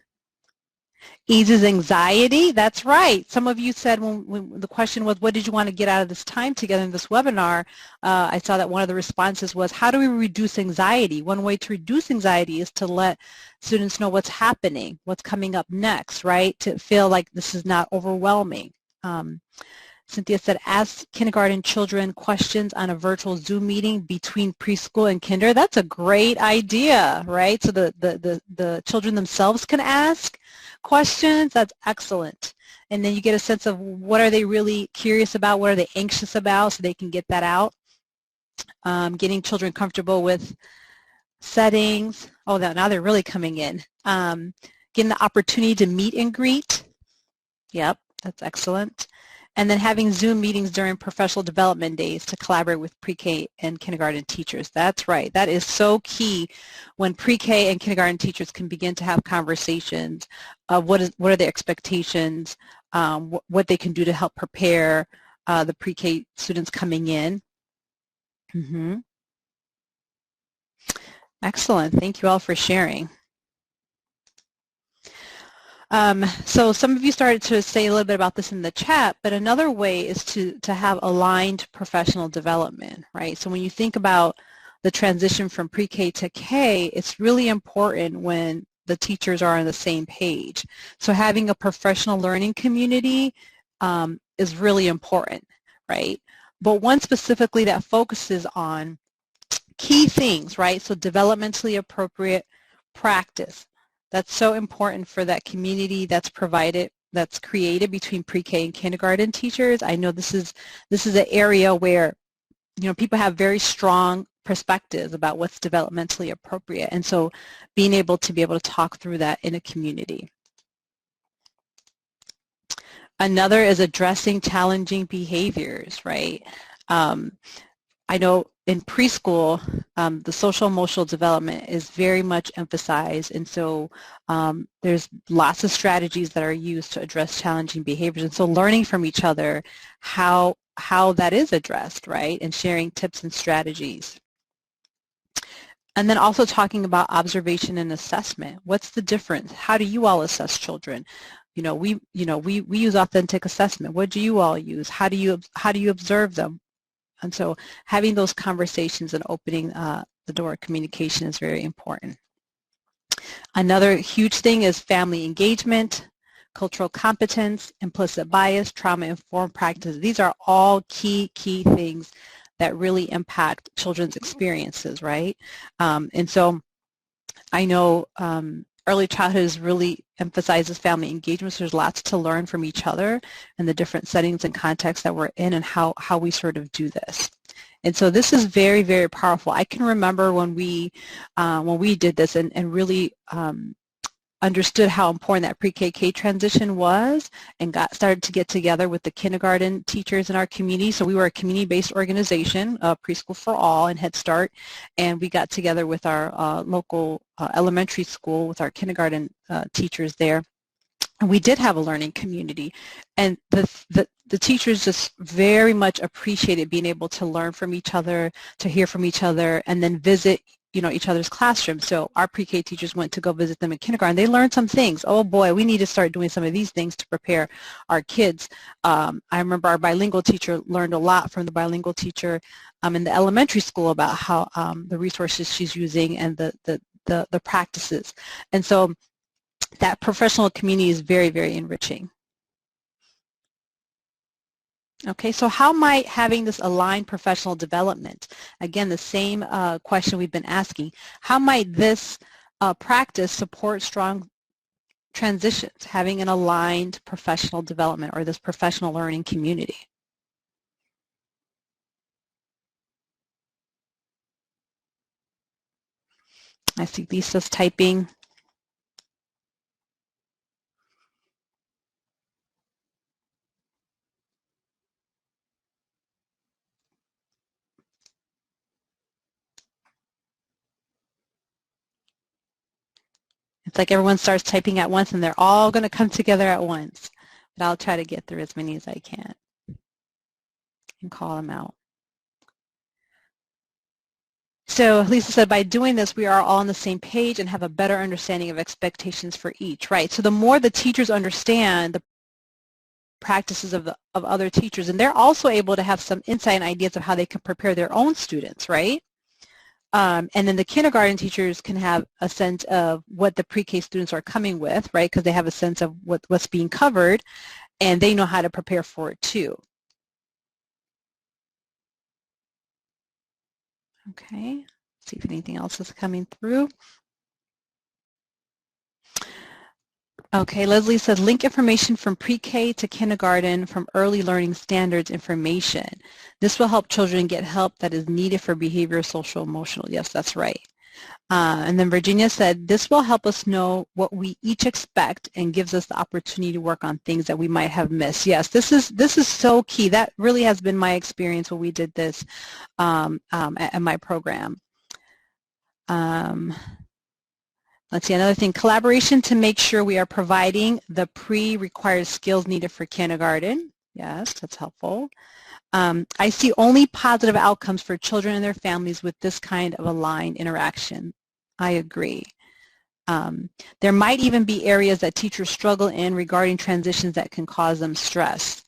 Eases anxiety. That's right. Some of you said when the question was, what did you want to get out of this time together in this webinar? I saw that one of the responses was, how do we reduce anxiety? One way to reduce anxiety is to let students know what's happening, what's coming up next, right? To feel like this is not overwhelming. Cynthia said, ask kindergarten children questions on a virtual Zoom meeting between preschool and kinder. That's a great idea, right? So the children themselves can ask questions. That's excellent. And then you get a sense of what are they really curious about, what are they anxious about, so they can get that out. Getting children comfortable with settings. Oh, now they're really coming in. Getting the opportunity to meet and greet. Yep, that's excellent. And then having Zoom meetings during professional development days to collaborate with pre-K and kindergarten teachers. That's right. That is so key when pre-K and kindergarten teachers can begin to have conversations of what are the expectations, what they can do to help prepare the pre-K students coming in. Excellent. Thank you all for sharing. So some of you started to say a little bit about this in the chat, but another way is to have aligned professional development, right? So when you think about the transition from pre-K to K, it's really important when the teachers are on the same page. So having a professional learning community is really important, right? But one specifically that focuses on key things, right? So developmentally appropriate practice. That's so important for that community that's created between pre-K and kindergarten teachers. I know this is an area where, you know, people have very strong perspectives about what's developmentally appropriate, and so being able to talk through that in a community. Another is addressing challenging behaviors, right? I know in preschool, the social emotional development is very much emphasized, and so there's lots of strategies that are used to address challenging behaviors, and so learning from each other how that is addressed, right, and sharing tips and strategies. And then also talking about observation and assessment. What's the difference? How do you all assess children? We use authentic assessment. What do you all use? How do you observe them? And so having those conversations and opening the door of communication is very important. Another huge thing is family engagement, cultural competence, implicit bias, trauma-informed practice. These are all key things that really impact children's experiences, right? And so I know early childhood is really emphasizes family engagement, so there's lots to learn from each other and the different settings and contexts that we're in and how we sort of do this. And so this is very, very powerful. I can remember when we did this and really understood how important that pre-KK transition was and started to get together with the kindergarten teachers in our community. So we were a community-based organization, Preschool for All and Head Start, and we got together with our local elementary school with our kindergarten teachers there. And we did have a learning community, and the teachers just very much appreciated being able to learn from each other, to hear from each other, and then visit each other's classrooms. So our pre-K teachers went to go visit them in kindergarten. They learned some things. Oh boy, we need to start doing some of these things to prepare our kids. I remember our bilingual teacher learned a lot from the bilingual teacher in the elementary school about how the resources she's using and the practices. And so that professional community is very, very enriching. Okay, so how might having this aligned professional development, again, the same question we've been asking, how might this practice support strong transitions, having an aligned professional development or this professional learning community? I see Lisa's typing. It's like everyone starts typing at once and they're all going to come together at once. But I'll try to get through as many as I can and call them out. So Lisa said, by doing this, we are all on the same page and have a better understanding of expectations for each, right? So the more the teachers understand the practices of other teachers, and they're also able to have some insight and ideas of how they can prepare their own students, right? And then the kindergarten teachers can have a sense of what the pre-K students are coming with, right? Because they have a sense of what's being covered, and they know how to prepare for it too. Okay, see if anything else is coming through. Okay, Leslie said, link information from pre-K to kindergarten from early learning standards information. This will help children get help that is needed for behavior, social, emotional. Yes, that's right. And then Virginia said, this will help us know what we each expect and gives us the opportunity to work on things that we might have missed. Yes, this is so key. That really has been my experience when we did this at my program. Let's see, another thing, collaboration to make sure we are providing the pre-required skills needed for kindergarten. Yes, that's helpful. I see only positive outcomes for children and their families with this kind of aligned interaction. I agree. There might even be areas that teachers struggle in regarding transitions that can cause them stress.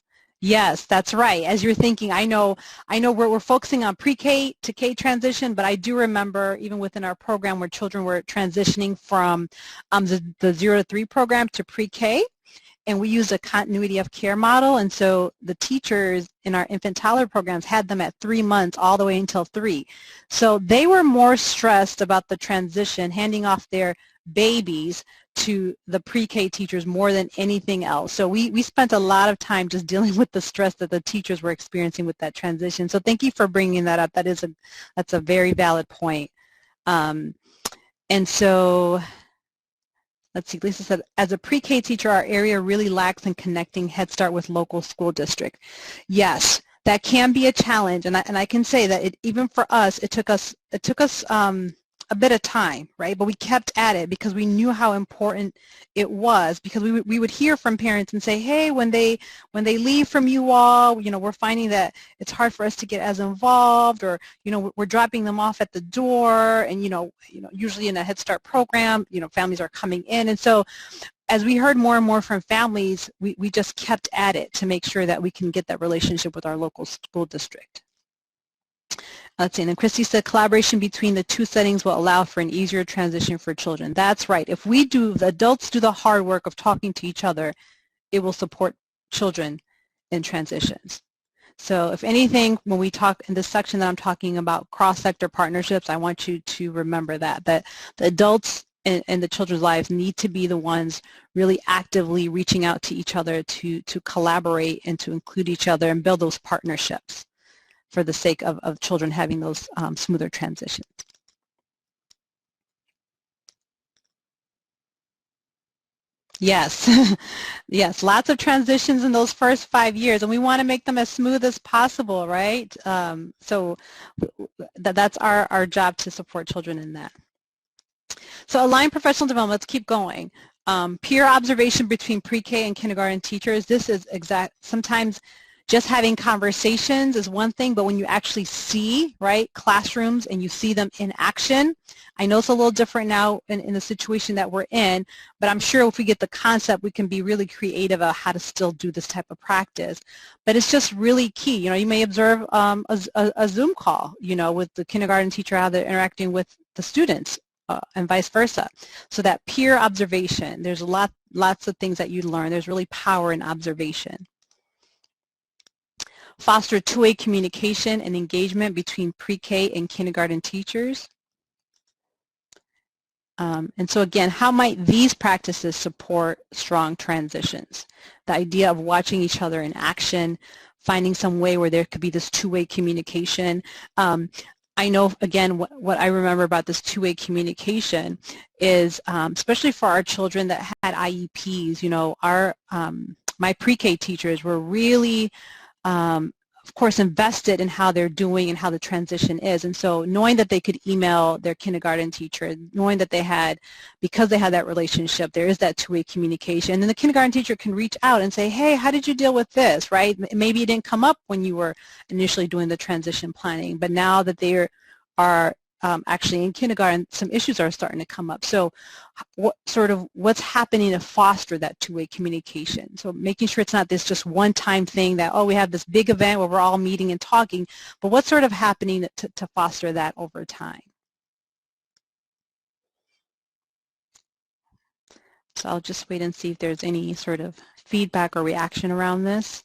Yes, that's right. As you're thinking, I know we're focusing on pre-K to K transition, but I do remember even within our program where children were transitioning from the 0 to 3 program to pre-K, and we used a continuity of care model, and so the teachers in our infant toddler programs had them at 3 months all the way until 3. So they were more stressed about the transition, handing off their babies to the pre-K teachers more than anything else. So we spent a lot of time just dealing with the stress that the teachers were experiencing with that transition. So thank you for bringing that up. That's a very valid point. And so let's see, Lisa said, as a pre-K teacher, our area really lacks in connecting Head Start with local school district. Yes, that can be a challenge, and I can say that even for us, it took us a bit of time, right? But we kept at it because we knew how important it was, because we would hear from parents and say, hey, when they leave from you all, we're finding that it's hard for us to get as involved, or we're dropping them off at the door, and usually in a Head Start program, families are coming in, and so as we heard more and more from families, we just kept at it to make sure that we can get that relationship with our local school district. Let's see, and then Christy said collaboration between the two settings will allow for an easier transition for children. That's right. If the adults do the hard work of talking to each other, it will support children in transitions. So if anything, when we talk in this section that I'm talking about cross-sector partnerships, I want you to remember that the adults in the children's lives need to be the ones really actively reaching out to each other to collaborate and to include each other and build those partnerships for the sake of children having those smoother transitions. Yes, yes, lots of transitions in those first 5 years, and we want to make them as smooth as possible, right? So that's our job, to support children in that. So aligned professional development, let's keep going. Peer observation between pre-K and kindergarten teachers, this is sometimes just having conversations is one thing, but when you actually see, right, classrooms and you see them in action, I know it's a little different now in the situation that we're in, but I'm sure if we get the concept, we can be really creative about how to still do this type of practice. But it's just really key. You may observe a Zoom call, with the kindergarten teacher, how they're interacting with the students, and vice versa. So that peer observation, there's lots of things that you learn. There's really power in observation. Foster two-way communication and engagement between pre-K and kindergarten teachers. And so again, how might these practices support strong transitions? The idea of watching each other in action, finding some way where there could be this two-way communication. I know, again, what I remember about this two-way communication is, especially for our children that had IEPs, my pre-K teachers were really of course, invested in how they're doing and how the transition is. And so knowing that they could email their kindergarten teacher, knowing that because they had that relationship, there is that two-way communication. And then the kindergarten teacher can reach out and say, hey, how did you deal with this, right? Maybe it didn't come up when you were initially doing the transition planning, but now that they are actually in kindergarten, some issues are starting to come up. So what's happening to foster that two-way communication? So making sure it's not this just one-time thing that, we have this big event where we're all meeting and talking, but what's sort of happening to foster that over time? So I'll just wait and see if there's any sort of feedback or reaction around this.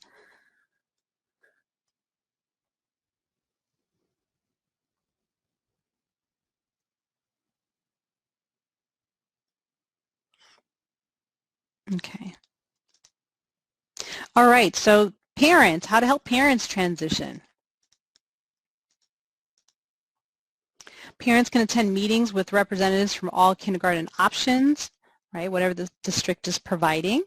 Okay. All right, so parents, how to help parents transition. Parents can attend meetings with representatives from all kindergarten options, right, whatever the district is providing.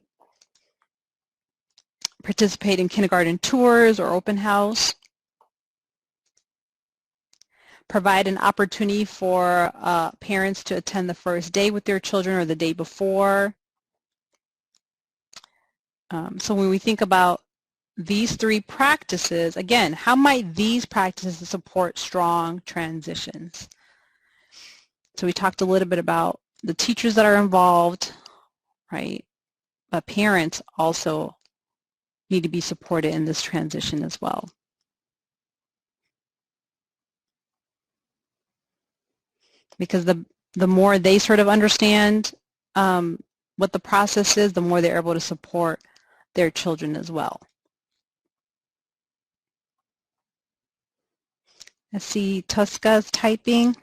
Participate in kindergarten tours or open house. Provide an opportunity for parents to attend the first day with their children or the day before. So when we think about these three practices, again, how might these practices support strong transitions? So we talked a little bit about the teachers that are involved, right? But parents also need to be supported in this transition as well. Because the more they sort of understand what the process is, the more they're able to support their children as well. Let's see, Tosca's typing.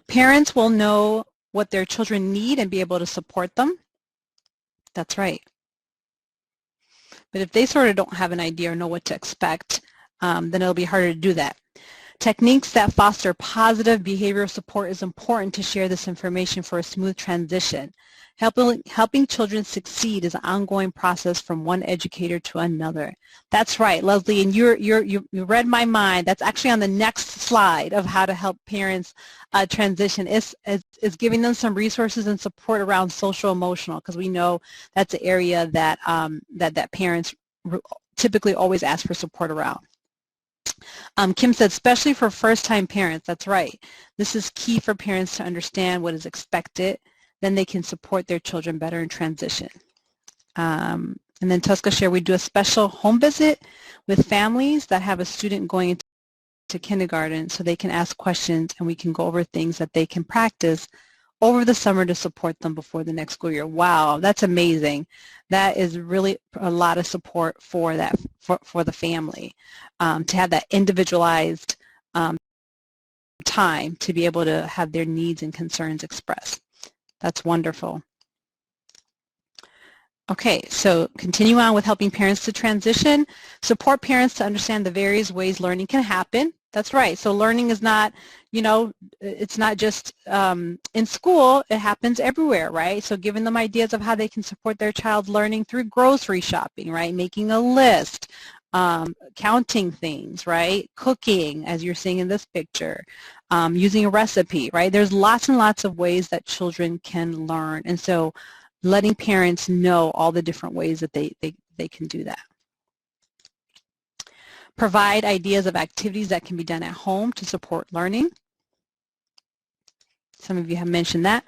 Parents will know what their children need and be able to support them. That's right. But if they sort of don't have an idea or know what to expect, then it'll be harder to do that. Techniques that foster positive behavioral support is important to share this information for a smooth transition. Helping children succeed is an ongoing process from one educator to another. That's right, Leslie, and you read my mind. That's actually on the next slide of how to help parents transition. It's giving them some resources and support around social emotional, because we know that's an area that that parents typically always ask for support around. Kim said, especially for first-time parents. That's right. This is key for parents to understand what is expected. Then they can support their children better in transition. And then Tosca shared, we do a special home visit with families that have a student going into kindergarten so they can ask questions and we can go over things that they can practice over the summer to support them before the next school year. Wow, that's amazing. That is really a lot of support for that for the family, to have that individualized time to be able to have their needs and concerns expressed. That's wonderful. Okay, so continue on with helping parents to transition. Support parents to understand the various ways learning can happen. That's right. So learning is not, you know, it's not just in school. It happens everywhere, right? So giving them ideas of how they can support their child's learning through grocery shopping, right? Making a list, counting things, right? Cooking, as you're seeing in this picture, using a recipe, right? There's lots and lots of ways that children can learn. And so letting parents know all the different ways that they can do that. Provide ideas of activities that can be done at home to support learning. Some of you have mentioned that.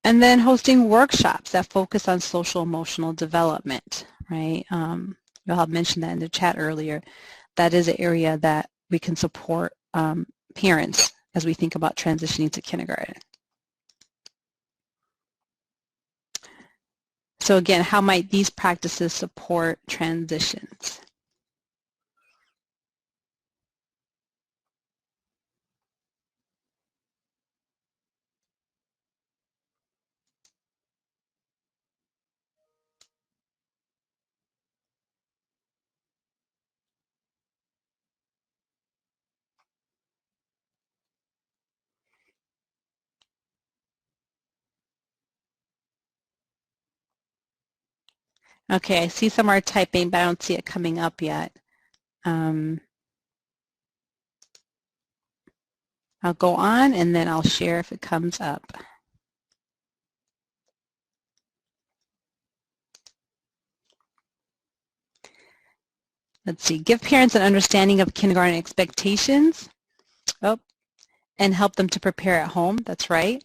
And then hosting workshops that focus on social emotional development, right? You all have mentioned that in the chat earlier. That is an area that we can support parents as we think about transitioning to kindergarten. So again, how might these practices support transitions? Okay, I see some are typing, but I don't see it coming up yet. I'll go on and then I'll share if it comes up. Let's see, give parents an understanding of kindergarten expectations. Oh, and help them to prepare at home. That's right.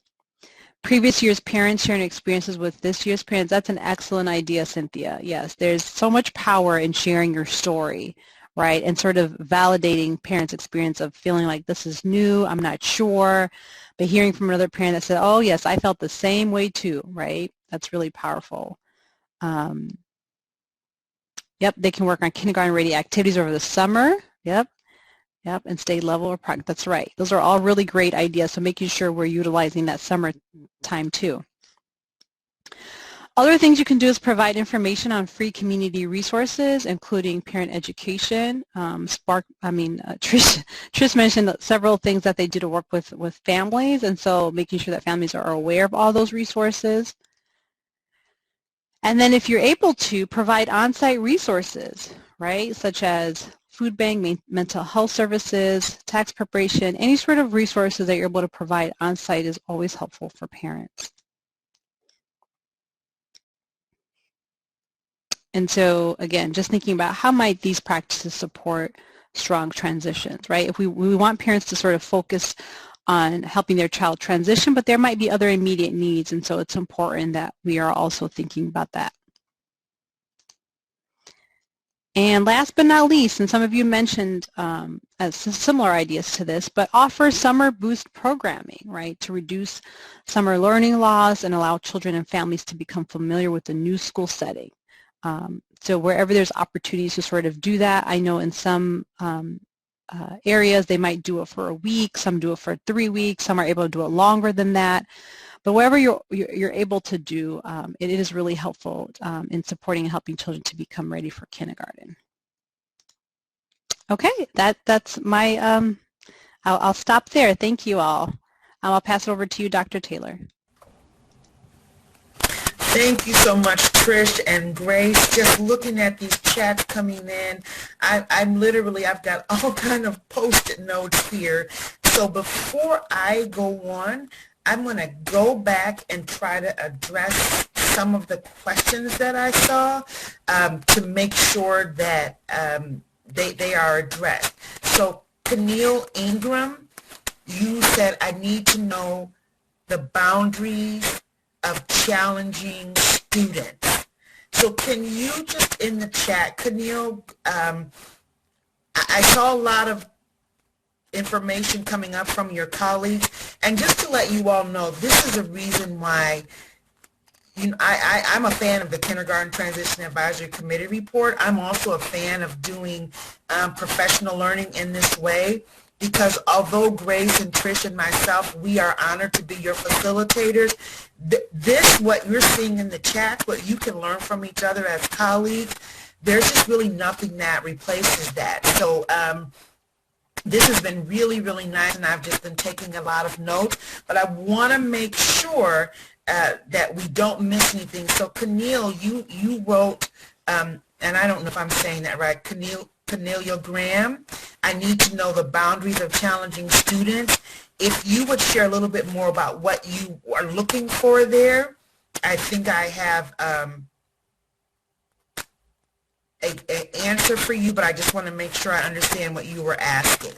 Previous year's parents sharing experiences with this year's parents. That's an excellent idea, Cynthia. Yes, there's so much power in sharing your story, right? And sort of validating parents' experience of feeling like this is new, I'm not sure, but hearing from another parent that said, oh yes, I felt the same way too, right? That's really powerful. Yep, they can work on kindergarten-ready activities over the summer. Yep, and state level or practice. That's right. Those are all really great ideas, so making sure we're utilizing that summer time too. Other things you can do is provide information on free community resources, including parent education. Trish mentioned several things that they do to work with families, and so making sure that families are aware of all those resources. And then if you're able to, provide on-site resources, right, such as food bank, mental health services, tax preparation, any sort of resources that you're able to provide on-site is always helpful for parents. And so, again, just thinking about how might these practices support strong transitions, right? If we want parents to sort of focus on helping their child transition, but there might be other immediate needs, and so it's important that we are also thinking about that. And last but not least, and some of you mentioned similar ideas to this, but offer summer boost programming, right, to reduce summer learning loss and allow children and families to become familiar with the new school setting. So wherever there's opportunities to sort of do that, I know in some areas they might do it for a week, some do it for 3 weeks, some are able to do it longer than that. But whatever you're able to do, it is really helpful in supporting and helping children to become ready for kindergarten. Okay, that's my, I'll stop there. Thank you all. I'll pass it over to you, Dr. Taylor. Thank you so much, Trish and Grace. Just looking at these chats coming in, I've got all kind of Post-it notes here. So before I go on, I'm going to go back and try to address some of the questions that I saw to make sure that they are addressed. So Keneal Ingram, you said I need to know the boundaries of challenging students. So can you just in the chat, Keneal, I saw a lot of information coming up from your colleagues, and just to let you all know, this is a reason why I'm a fan of the Kindergarten Transition Advisory Committee report. I'm also a fan of doing professional learning in this way, because although Grace and Trish and myself, we are honored to be your facilitators, what you're seeing in the chat, what you can learn from each other as colleagues, there's just really nothing that replaces that. So this has been really, really nice, and I've just been taking a lot of notes, but I want to make sure that we don't miss anything. So Keneal, you wrote, and I don't know if I'm saying that right, Cornelia Graham, I need to know the boundaries of challenging students. If you would share a little bit more about what you are looking for there, I think I have an answer for you, but I just want to make sure I understand what you were asking.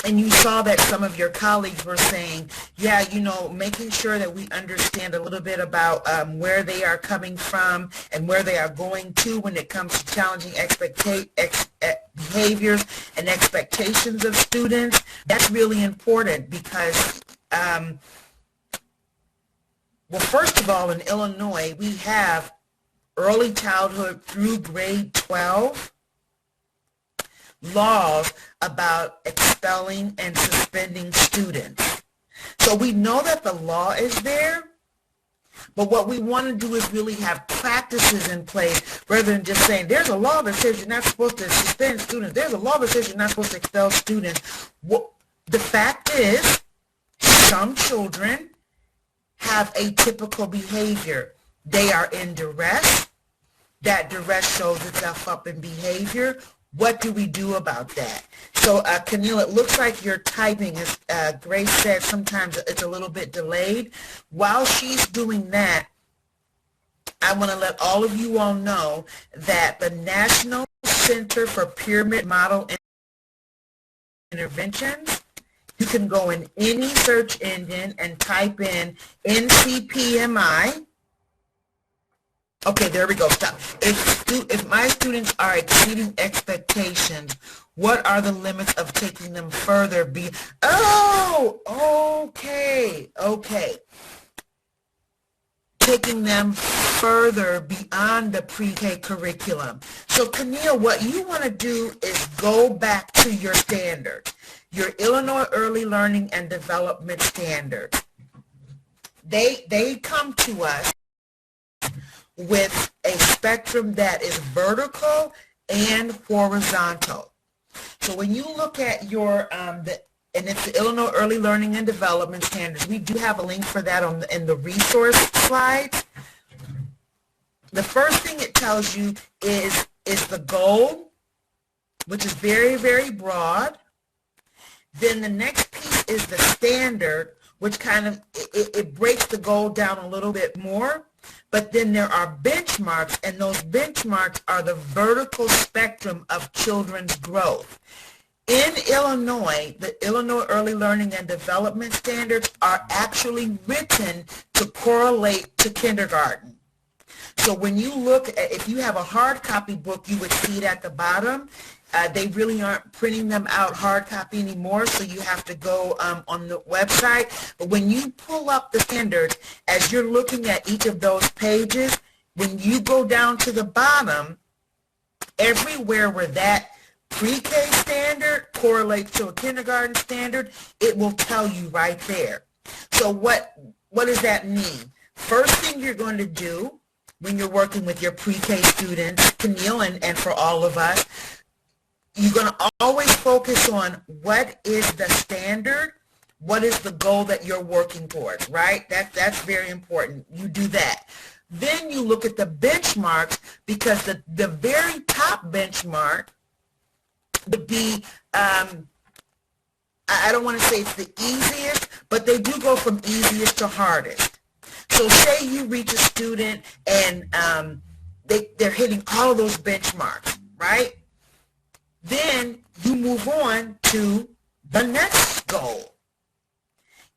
And you saw that some of your colleagues were saying, yeah, making sure that we understand a little bit about where they are coming from and where they are going to when it comes to challenging behaviors and expectations of students. That's really important because, well, first of all, in Illinois, we have early childhood through grade 12 laws about expelling and suspending students. So we know that the law is there, but what we want to do is really have practices in place rather than just saying there's a law that says you're not supposed to suspend students, there's a law that says you're not supposed to expel students. The fact is, some children have atypical behavior. They are in duress. That duress shows itself up in behavior. What do we do about that? So, Keneal, it looks like you're typing. As Grace said, sometimes it's a little bit delayed. While she's doing that, I want to let all of you all know that the National Center for Pyramid Model Interventions, you can go in any search engine and type in NCPMI. Okay, there we go. Stop. If my students are exceeding expectations, what are the limits of taking them further? Okay. Taking them further beyond the pre-K curriculum. So, Keneal, what you want to do is go back to your standards, your Illinois Early Learning and Development Standards. They come to us with a spectrum that is vertical and horizontal. So when you look at your, and it's the Illinois Early Learning and Development Standards, we do have a link for that in the resource slides. The first thing it tells you is the goal, which is very, very broad. Then the next piece is the standard, which kind of, it breaks the goal down a little bit more. But then there are benchmarks, and those benchmarks are the vertical spectrum of children's growth. In Illinois, the Illinois Early Learning and Development Standards are actually written to correlate to kindergarten. So when you look at, if you have a hard copy book, you would see it at the bottom. They really aren't printing them out hard copy anymore, so you have to go on the website. But when you pull up the standards, as you're looking at each of those pages, when you go down to the bottom, everywhere where that pre-K standard correlates to a kindergarten standard, it will tell you right there. So what does that mean? First thing you're going to do when you're working with your pre-K students, Camille, and for all of us, you're going to always focus on what is the standard, what is the goal that you're working towards, right? That's very important. You do that. Then you look at the benchmarks, because the very top benchmark would be, I don't want to say it's the easiest, but they do go from easiest to hardest. So say you reach a student and they're hitting all of those benchmarks, right? Then you move on to the next goal.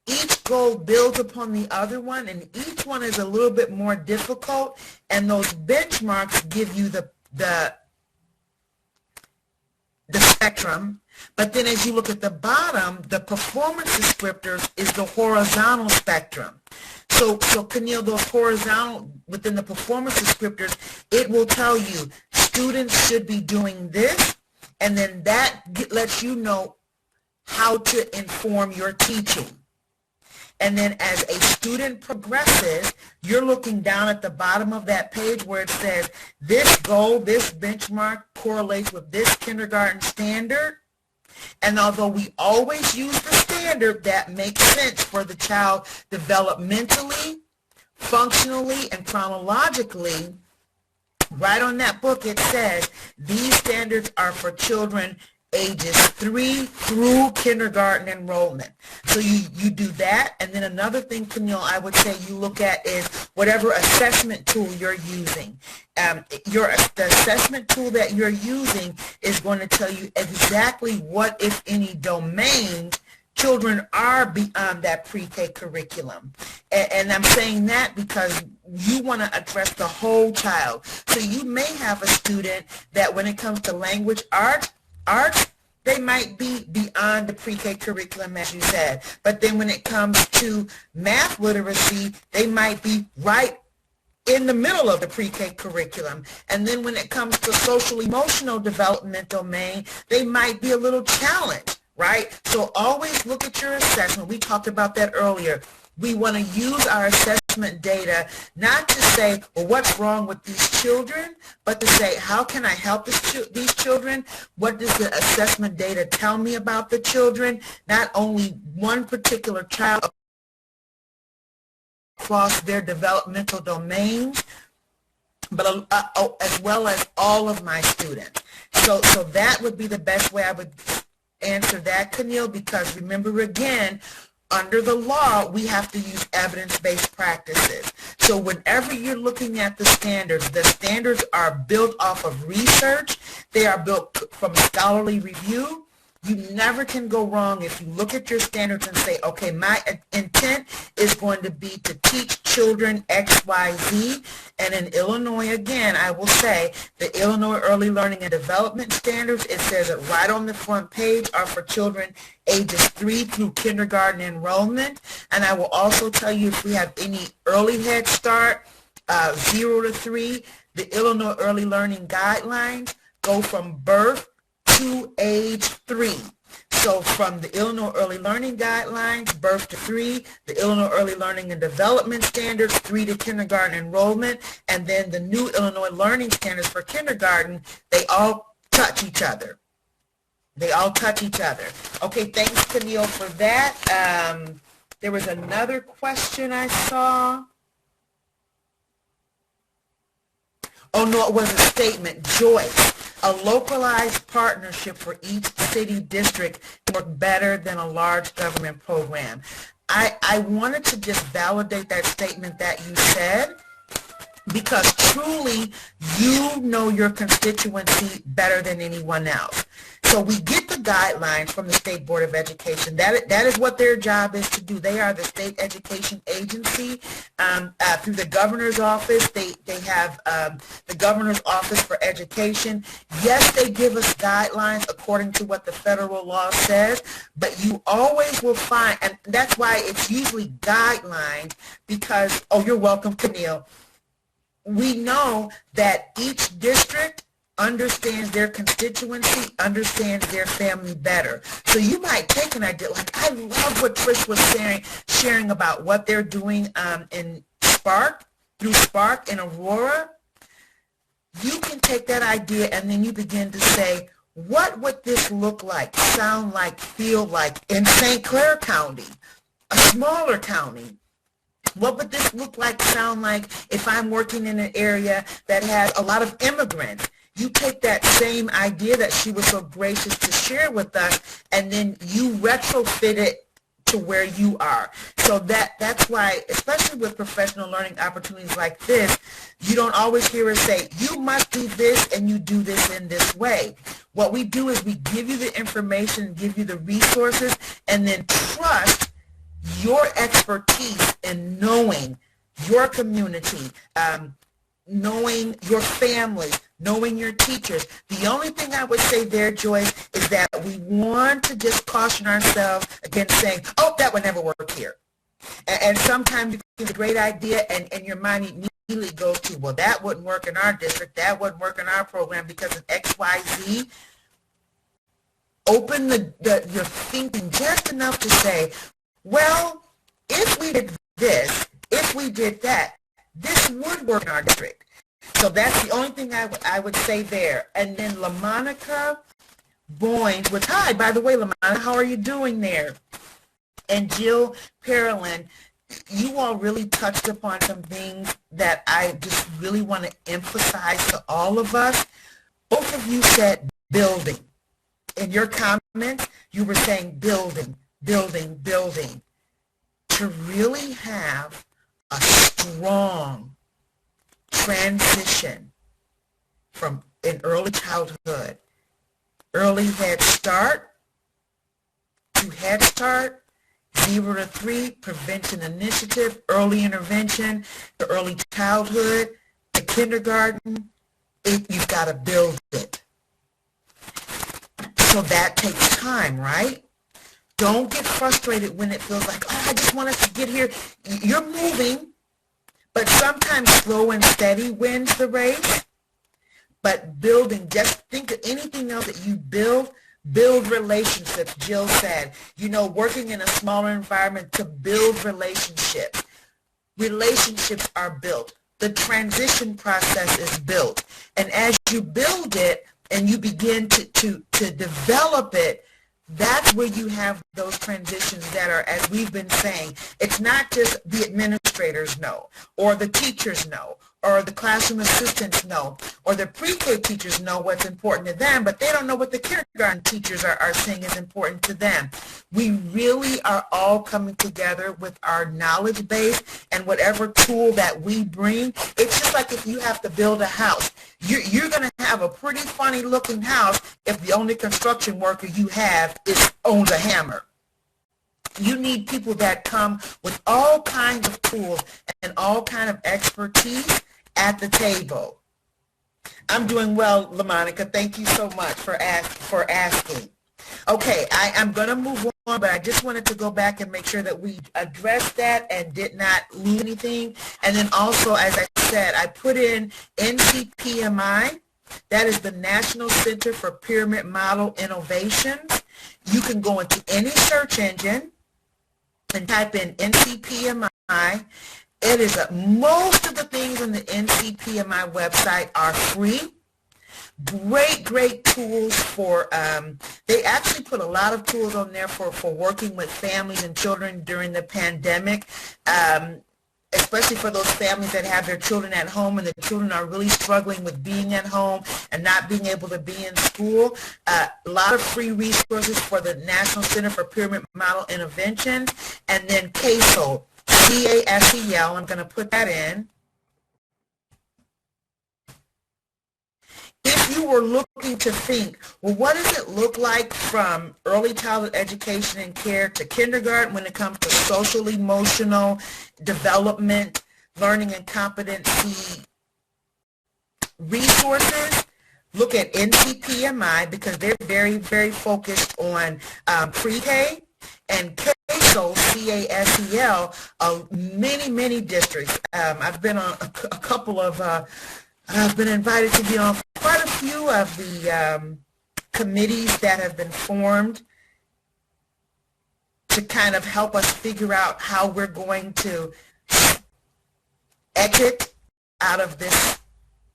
Each goal builds upon the other one, and each one is a little bit more difficult, and those benchmarks give you the spectrum. But then as you look at the bottom, the performance descriptors is the horizontal spectrum. So Camille, those horizontal, within the performance descriptors, it will tell you students should be doing this, and then that lets you know how to inform your teaching. And then as a student progresses, you're looking down at the bottom of that page where it says, this goal, this benchmark correlates with this kindergarten standard. And although we always use the standard that makes sense for the child developmentally, functionally, and chronologically, right on that book it says these standards are for children ages 3 through kindergarten enrollment. So you do that, and then another thing, Camille, I would say you look at is whatever assessment tool you're using. The assessment tool that you're using is going to tell you exactly what, if any, domains children are beyond that pre-K curriculum. And I'm saying that because you want to address the whole child. So you may have a student that when it comes to language arts, they might be beyond the pre-K curriculum, as you said. But then when it comes to math literacy, they might be right in the middle of the pre-K curriculum. And then when it comes to social-emotional development domain, they might be a little challenged, right? So always look at your assessment. We talked about that earlier. We want to use our assessment data not to say, well, what's wrong with these children, but to say, how can I help these children? What does the assessment data tell me about the children? Not only one particular child across their developmental domains, but as well as all of my students. So that would be the best way I would answer that, Camille, because remember again, under the law, we have to use evidence-based practices. So whenever you're looking at the standards are built off of research. They are built from scholarly review. You never can go wrong if you look at your standards and say, okay, my intent is going to be to teach children X, Y, Z. And in Illinois, again, I will say the Illinois Early Learning and Development Standards, it says it right on the front page, are for children ages 3 through kindergarten enrollment. And I will also tell you if we have any early Head Start, 0 to 3, the Illinois Early Learning Guidelines go from birth to age 3. So from the Illinois Early Learning Guidelines, birth to 3, the Illinois Early Learning and Development Standards, 3 to kindergarten enrollment, and then the new Illinois Learning Standards for kindergarten, they all touch each other. They all touch each other. Okay, thanks, Camille, for that. There was another question I saw. Oh, no, it was a statement. Joyce, a localized partnership for each city district can work better than a large government program. I wanted to just validate that statement that you said, because truly you know your constituency better than anyone else. So we get the guidelines from the State Board of Education. That is what their job is to do. They are the state education agency. Through the governor's office, they have the governor's office for education. Yes, they give us guidelines according to what the federal law says, but you always will find, and that's why it's usually guidelines, because, oh, you're welcome, Camille. We know that each district understands their constituency, understands their family better. So you might take an idea, like I love what Trish was sharing about what they're doing in Spark, through Spark in Aurora. You can take that idea and then you begin to say, what would this look like, sound like, feel like in St. Clair County, a smaller county? What would this look like, sound like if I'm working in an area that has a lot of immigrants? You take that same idea that she was so gracious to share with us, and then you retrofit it to where you are. So that's why, especially with professional learning opportunities like this, you don't always hear us say, you must do this and you do this in this way. What we do is we give you the information, give you the resources, and then trust your expertise in knowing your community, knowing your family, knowing your teachers. The only thing I would say there, Joyce, is that we want to just caution ourselves against saying, oh, that would never work here. And sometimes you get a great idea and your mind immediately goes to, well, that wouldn't work in our district, that wouldn't work in our program because of X, Y, Z. Open your thinking just enough to say, well, if we did this, if we did that, this would work in our district. So that's the only thing I would say there. And then LaMonica Boynes with, hi, by the way, LaMonica, how are you doing there? And Jill Parolin, you all really touched upon some things that I just really want to emphasize to all of us. Both of you said building. In your comments, you were saying building, building, building. To really have a strong transition from in early childhood, early Head Start to Head Start, 0 to 3, prevention initiative, early intervention, to early childhood, to kindergarten, you've got to build it. So that takes time, right? Don't get frustrated when it feels like, oh, I just want us to get here. You're moving, but sometimes slow and steady wins the race. But building, just think of anything else that you build relationships, Jill said. You know, working in a smaller environment to build relationships. Relationships are built. The transition process is built. And as you build it and you begin to develop it, that's where you have those transitions that are, as we've been saying, it's not just the administrators know, or the teachers know, or the classroom assistants know, or the pre-K teachers know what's important to them, but they don't know what the kindergarten teachers are saying is important to them. We really are all coming together with our knowledge base and whatever tool that we bring. It's just like if you have to build a house. You're going to have a pretty funny looking house if the only construction worker you have owns a hammer. You need people that come with all kinds of tools and all kind of expertise at the table. I'm doing well, LaMonica. Thank you so much for asking. Okay, I'm going to move on, but I just wanted to go back and make sure that we addressed that and did not lose anything. And then also, as I said, I put in NCPMI. That is the National Center for Pyramid Model Innovations. You can go into any search engine and type in NCPMI. It is most of the things on the NCPMI website are free. Great tools for, they actually put a lot of tools on there for working with families and children during the pandemic, especially for those families that have their children at home and the children are really struggling with being at home and not being able to be in school. A lot of free resources for the National Center for Pyramid Model Intervention, and then CASEL, C-A-S-E-L, I'm going to put that in. If you were looking to think, well, what does it look like from early childhood education and care to kindergarten when it comes to social, emotional development, learning and competency resources, look at NCPMI because they're very focused on pre-K, and CASEL, C-A-S-E-L, many districts. I've been on a couple of I've been invited to be on quite a few of the committees that have been formed to kind of help us figure out how we're going to exit out of this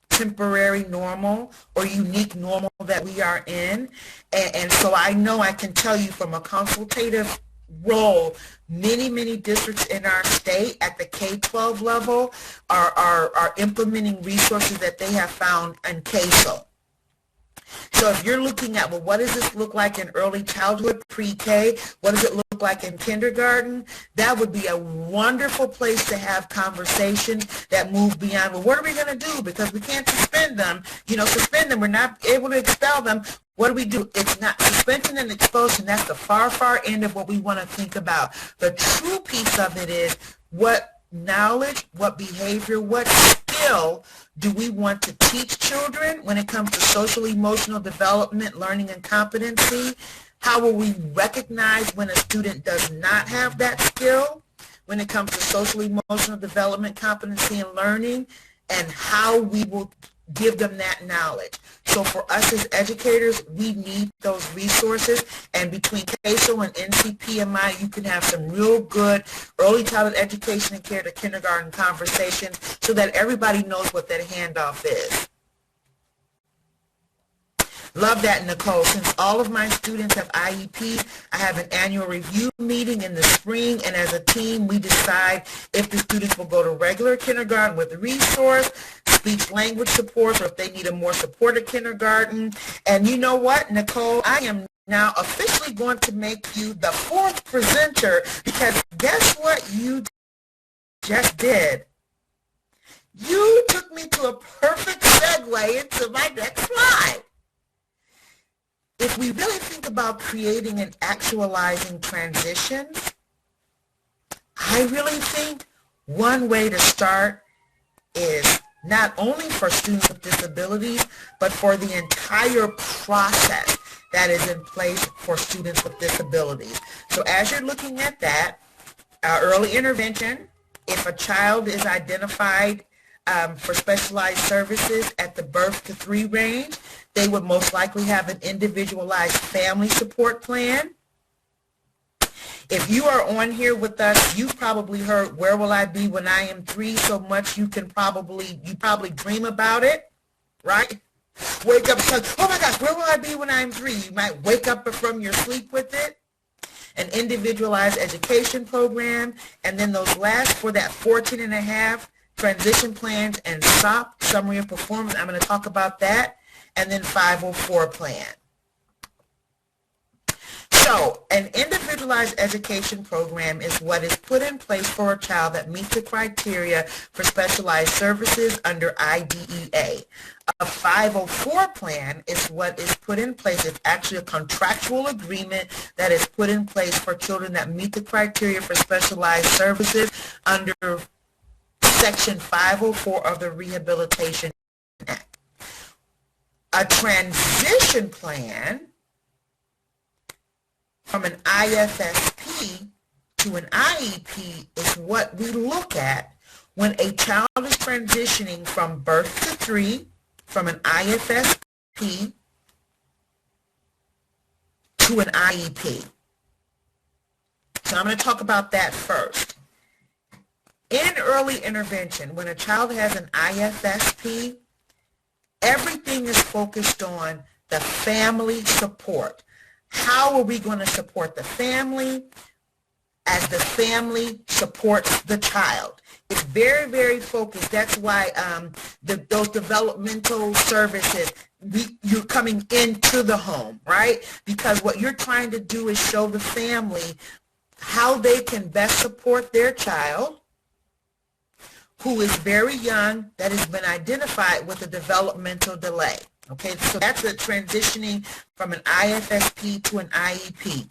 temporary normal or unique normal that we are in. And so I know I can tell you from a consultative role, many districts in our state at the K-12 level are implementing resources that they have found in CASEL. So if you're looking at, well, what does this look like in early childhood, pre-K? What does it look like in kindergarten? That would be a wonderful place to have conversations that move beyond, well, what are we going to do? Because we can't suspend them. Suspend them. We're not able to expel them. What do we do? It's not suspension and expulsion. That's the far end of what we want to think about. The true piece of it is what knowledge, what behavior, what skill do we want to teach children when it comes to social emotional development, learning and competency? How will we recognize when a student does not have that skill when it comes to social emotional development, competency and learning, and how we will give them that knowledge. So for us as educators, we need those resources, and between CASEL and NCPMI, you can have some real good early childhood education and care to kindergarten conversations so that everybody knows what that handoff is. Love that, Nicole. Since all of my students have IEPs, I have an annual review meeting in the spring, and as a team, we decide if the students will go to regular kindergarten with a resource, speech language support, or if they need a more supported kindergarten. And you know what, Nicole? I am now officially going to make you the fourth presenter, because guess what you just did? You took me to a perfect segue into my next slide. If we really think about creating and actualizing transitions, I really think one way to start is not only for students with disabilities, but for the entire process that is in place for students with disabilities. So as you're looking at that, early intervention, if a child is identified for specialized services at the birth to 3 range, they would most likely have an individualized family support plan. If you are on here with us, you've probably heard, where will I be when I am 3, so much you probably dream about it, right? Wake up and say, oh my gosh, where will I be when I'm 3? You might wake up from your sleep with it. An individualized education program, and then those last for that 14 and a half, transition plans and SOP, summary of performance. I'm going to talk about that. And then 504 plan. So an individualized education program is what is put in place for a child that meets the criteria for specialized services under IDEA. A 504 plan is what is put in place. It's actually a contractual agreement that is put in place for children that meet the criteria for specialized services under Section 504 of the Rehabilitation Act. A transition plan from an IFSP to an IEP is what we look at when a child is transitioning from birth to 3 from an IFSP to an IEP. So I'm going to talk about that first. In early intervention, when a child has an IFSP, everything is focused on the family support. How are we going to support the family as the family supports the child? It's very, very focused. That's why those developmental services, you're coming into the home, right? Because what you're trying to do is show the family how they can best support their child who is very young, that has been identified with a developmental delay. Okay, so that's the transitioning from an IFSP to an IEP.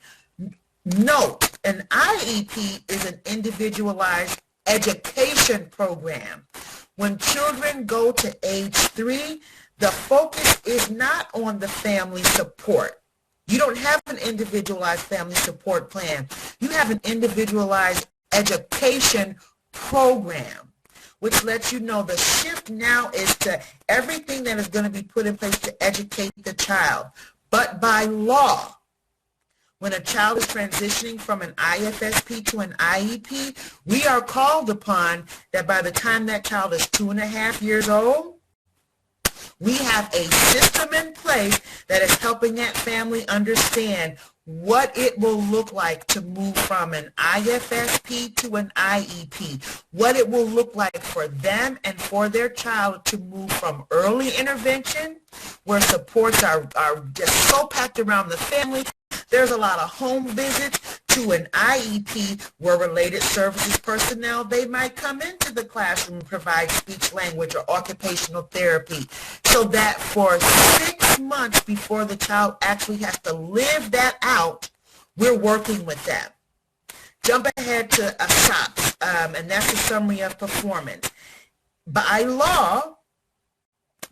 Note, an IEP is an individualized education program. When children go to age 3, the focus is not on the family support. You don't have an individualized family support plan. You have an individualized education program, which lets you know the shift now is to everything that is going to be put in place to educate the child. But by law, when a child is transitioning from an IFSP to an IEP, we are called upon that by the time that child is 2.5 years old, we have a system in place that is helping that family understand what it will look like to move from an IFSP to an IEP, what it will look like for them and for their child to move from early intervention, where supports are just so packed around the family. There's a lot of home visits, to an IEP where related services personnel, they might come into the classroom and provide speech language or occupational therapy, so that for 6 months before the child actually has to live that out, we're working with them. Jump ahead to SOPs, and that's a summary of performance. By law,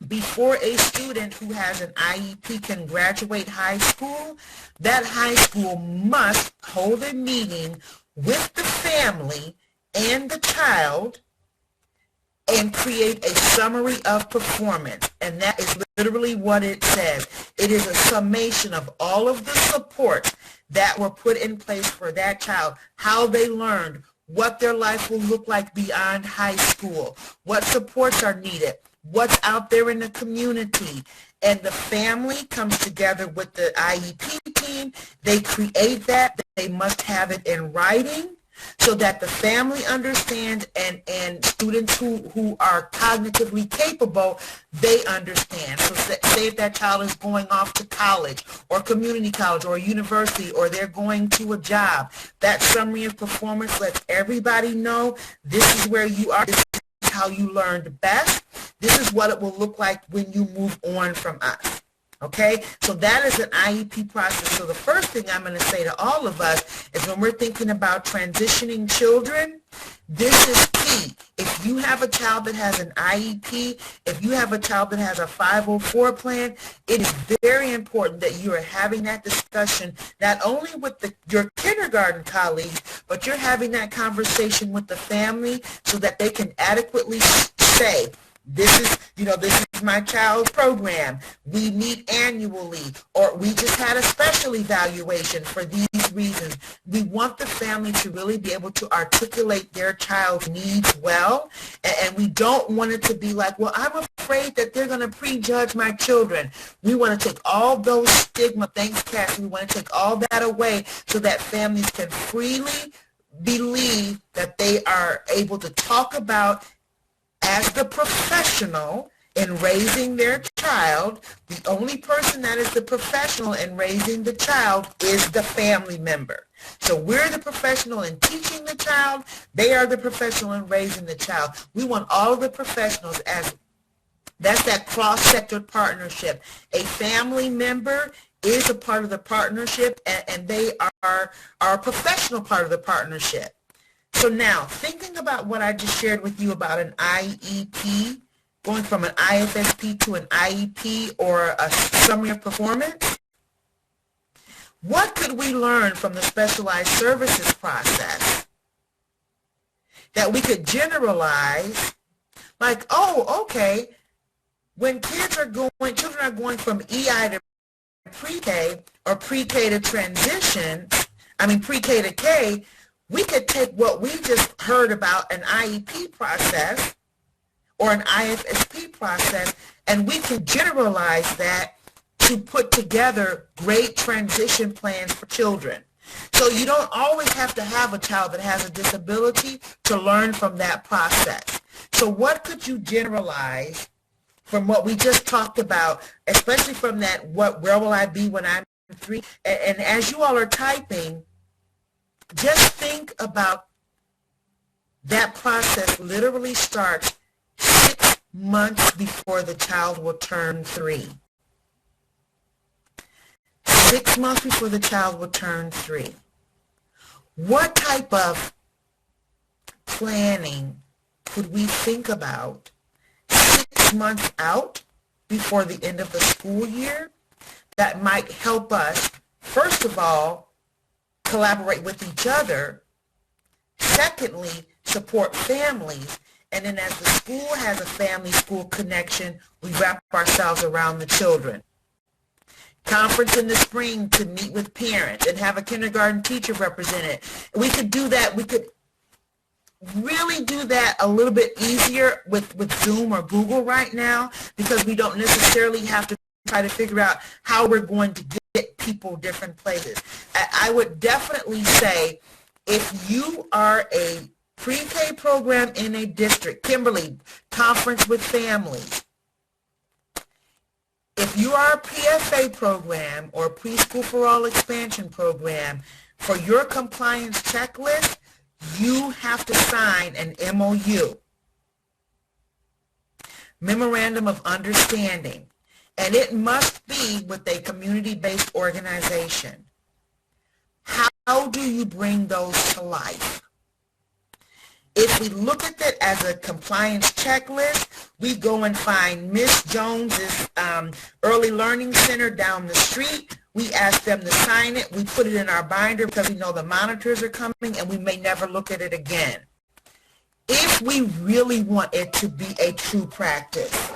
before a student who has an IEP can graduate high school, that high school must hold a meeting with the family and the child and create a summary of performance. And that is literally what it says. It is a summation of all of the supports that were put in place for that child, how they learned, what their life will look like beyond high school, what supports are needed, what's out there in the community. And the family comes together with the IEP team. They create that. They must have it in writing so that the family understands, and students who are cognitively capable, they understand. So say if that child is going off to college or community college or university, or they're going to a job, that summary of performance lets everybody know this is where you are, this is how you learned best, this is what it will look like when you move on from us. Okay, so that is an IEP process. So the first thing I'm going to say to all of us is, when we're thinking about transitioning children, this is key. If you have a child that has an IEP, if you have a child that has a 504 plan, it is very important that you are having that discussion not only with your kindergarten colleagues, but you're having that conversation with the family so that they can adequately say, this is my child's program. We meet annually, or we just had a special evaluation for these reasons. We want the family to really be able to articulate their child's needs well, and we don't want it to be like, well, I'm afraid that they're going to prejudge my children. We want to take all those stigma, thanks, Cassie, we want to take all that away so that families can freely believe that they are able to talk about, as the professional in raising their child, the only person that is the professional in raising the child is the family member. So we're the professional in teaching the child, they are the professional in raising the child. We want all of the professionals as, that's that cross-sector partnership. A family member is a part of the partnership, and they are a professional part of the partnership. So now, thinking about what I just shared with you about an IEP, going from an IFSP to an IEP or a summary of performance, what could we learn from the specialized services process that we could generalize, like, oh, okay, when children are going from EI to pre-K, or pre-K to transition, pre-K to K, we could take what we just heard about an IEP process or an ISP process, and we can generalize that to put together great transition plans for children. So you don't always have to have a child that has a disability to learn from that process. So what could you generalize from what we just talked about, especially from that, where will I be when I'm 3? And as you all are typing, just think about that process literally starts 6 months before the child will turn 3. 6 months before the child will turn 3. What type of planning could we think about 6 months out before the end of the school year that might help us, first of all, collaborate with each other, secondly, support families, and then as the school has a family-school connection, we wrap ourselves around the children. Conference in the spring to meet with parents and have a kindergarten teacher represented. We could do that. We could really do that a little bit easier with Zoom or Google right now, because we don't necessarily have to try to figure out how we're going to get people different places. I would definitely say if you are a pre-K program in a district, Kimberly, conference with families, if you are a PFA program or Preschool for All expansion program, for your compliance checklist, you have to sign an MOU, Memorandum of Understanding, and it must be with a community-based organization. How do you bring those to life? If we look at it as a compliance checklist, we go and find Miss Jones's Early Learning Center down the street. We ask them to sign it. We put it in our binder because we know the monitors are coming and we may never look at it again. If we really want it to be a true practice,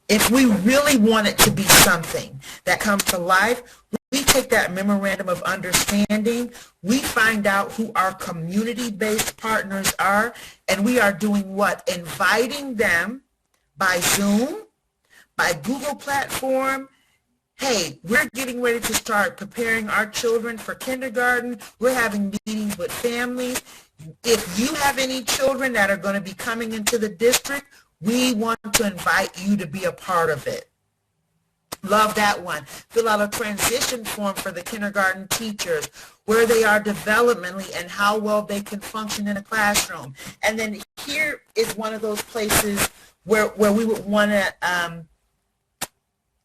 if we really want it to be something that comes to life, we take that memorandum of understanding, we find out who our community-based partners are, and we are doing what? Inviting them by Zoom, by Google platform. Hey, we're getting ready to start preparing our children for kindergarten. We're having meetings with families. If you have any children that are going to be coming into the district, we want to invite you to be a part of it. Love that one. Fill out a transition form for the kindergarten teachers, where they are developmentally and how well they can function in a classroom. And then here is one of those places where we would want to,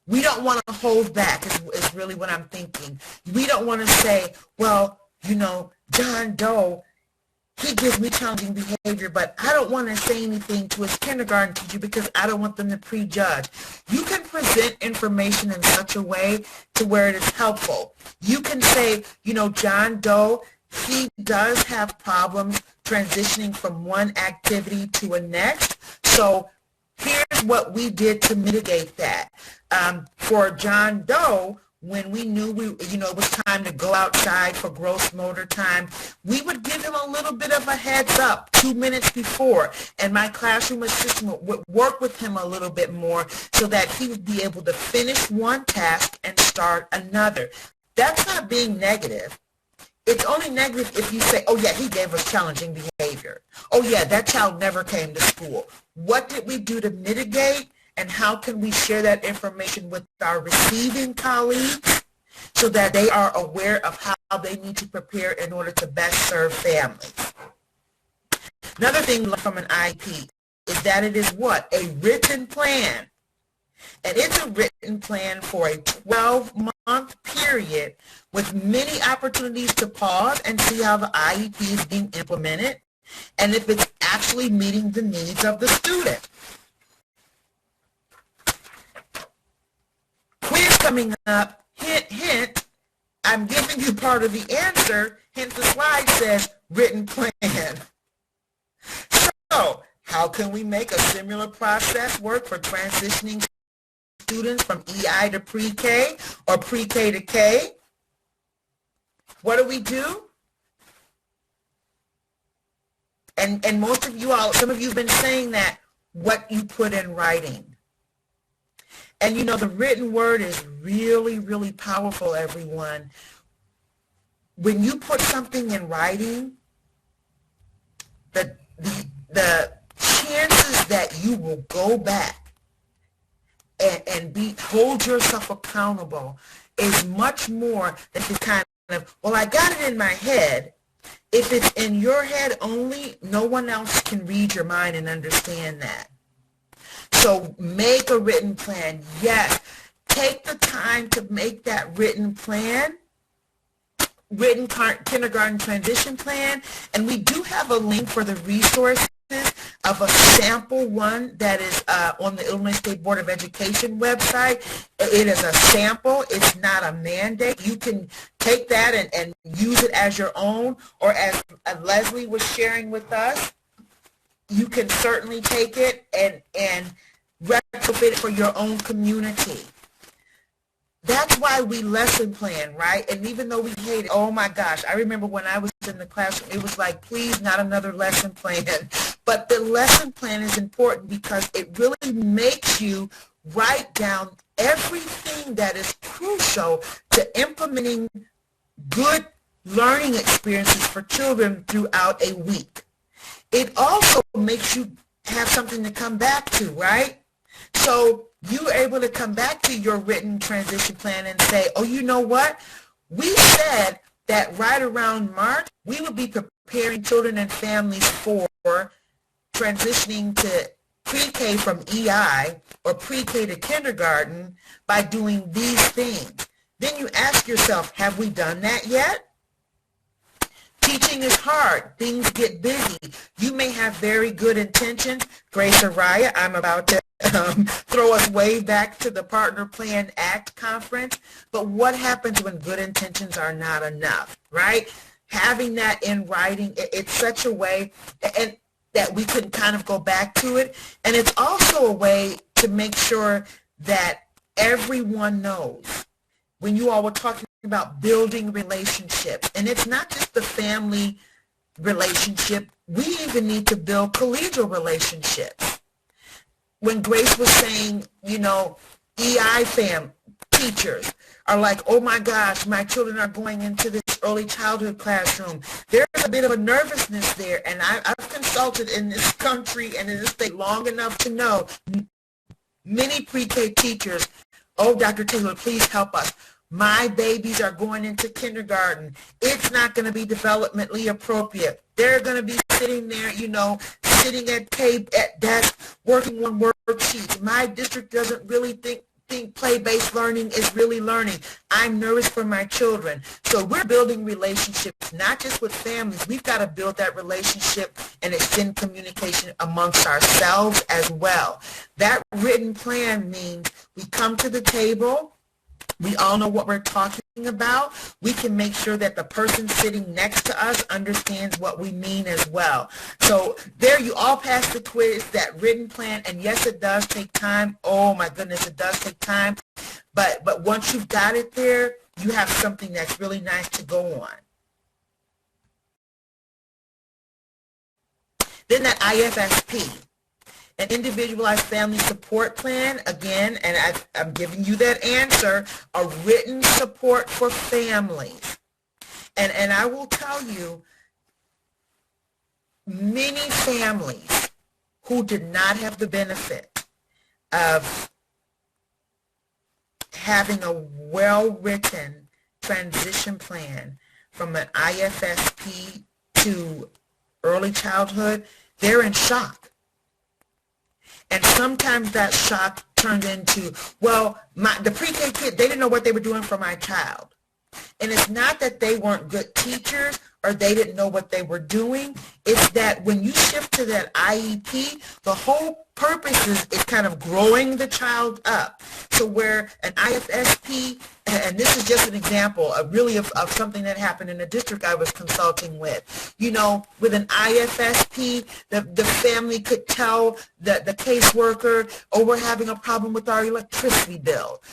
we don't want to hold back is really what I'm thinking. We don't want to say, well, you know, John Doe, he gives me challenging behavior, but I don't want to say anything to his kindergarten teacher because I don't want them to prejudge. You can present information in such a way to where it is helpful. You can say, you know, John Doe, he does have problems transitioning from one activity to a next. So here's what we did to mitigate that. For John Doe, when we knew it was time to go outside for gross motor time, we would give him a little bit of a heads up 2 minutes before, and my classroom assistant would work with him a little bit more so that he would be able to finish one task and start another. That's not being negative. It's only negative if you say, oh yeah, he gave us challenging behavior. Oh yeah, that child never came to school. What did we do to mitigate? And how can we share that information with our receiving colleagues so that they are aware of how they need to prepare in order to best serve families? Another thing from an IEP is that it is what? A written plan. And it's a written plan for a 12-month period with many opportunities to pause and see how the IEP is being implemented and if it's actually meeting the needs of the student. Quiz coming up, hint, hint, I'm giving you part of the answer, hence the slide says written plan. So, how can we make a similar process work for transitioning students from EI to pre-K or pre-K to K, what do? And most of you all, some of you have been saying that, what you put in writing. And you know, the written word is really, really powerful, everyone. When you put something in writing, the chances that you will go back and hold yourself accountable is much more than the kind of, well, I got it in my head. If it's in your head only, no one else can read your mind and understand that. So make a written plan. Yes, take the time to make that written plan, written kindergarten transition plan, and we do have a link for the resources of a sample one that is on the Illinois State Board of Education website. It is a sample. It's not a mandate. You can take that and use it as your own, or as Leslie was sharing with us, you can certainly take it and retrofit it for your own community. That's why we lesson plan, right? And even though we hate it, oh my gosh, I remember when I was in the classroom, it was like, please, not another lesson plan. But the lesson plan is important because it really makes you write down everything that is crucial to implementing good learning experiences for children throughout a week. It also makes you have something to come back to, right? So you're able to come back to your written transition plan and say, oh, you know what? We said that right around March, we would be preparing children and families for transitioning to pre-K from EI or pre-K to kindergarten by doing these things. Then you ask yourself, have we done that yet? Teaching is hard. Things get busy. You may have very good intentions. Grace Araya, I'm about to throw us way back to the Partner Plan Act conference. But what happens when good intentions are not enough, right? Having that in writing, it's such a way and that we can kind of go back to it. And it's also a way to make sure that everyone knows. When you all were talking about building relationships, and it's not just the family relationship, we even need to build collegial relationships. When Grace was saying, you know, EI teachers are like, oh my gosh, my children are going into this early childhood classroom. There's a bit of a nervousness there, and I've consulted in this country and in this state long enough to know many pre-K teachers, oh, Dr. Taylor, please help us. My babies are going into kindergarten. It's not going to be developmentally appropriate. They're going to be sitting there, you know, sitting at desk, working on worksheets. My district doesn't really think play-based learning is really learning. I'm nervous for my children. So we're building relationships, not just with families. We've got to build that relationship and extend communication amongst ourselves as well. That written plan means we come to the table. We all know what we're talking about. We can make sure that the person sitting next to us understands what we mean as well. So there, you all passed the quiz, that written plan, and yes, it does take time. Oh my goodness, it does take time. But once you've got it there, you have something that's really nice to go on. Then that IFSP. An individualized family support plan, again, and I'm giving you that answer, a written support for families. And I will tell you, many families who did not have the benefit of having a well-written transition plan from an IFSP to early childhood, they're in shock. And sometimes that shock turned into, well, the pre-K kid, they didn't know what they were doing for my child. And it's not that they weren't good teachers or they didn't know what they were doing. It's that when you shift to that IEP, the whole purpose is kind of growing the child up. So where an IFSP, and this is just an example of really of something that happened in a district I was consulting with. You know, with an IFSP, the family could tell the caseworker, oh, we're having a problem with our electricity bill.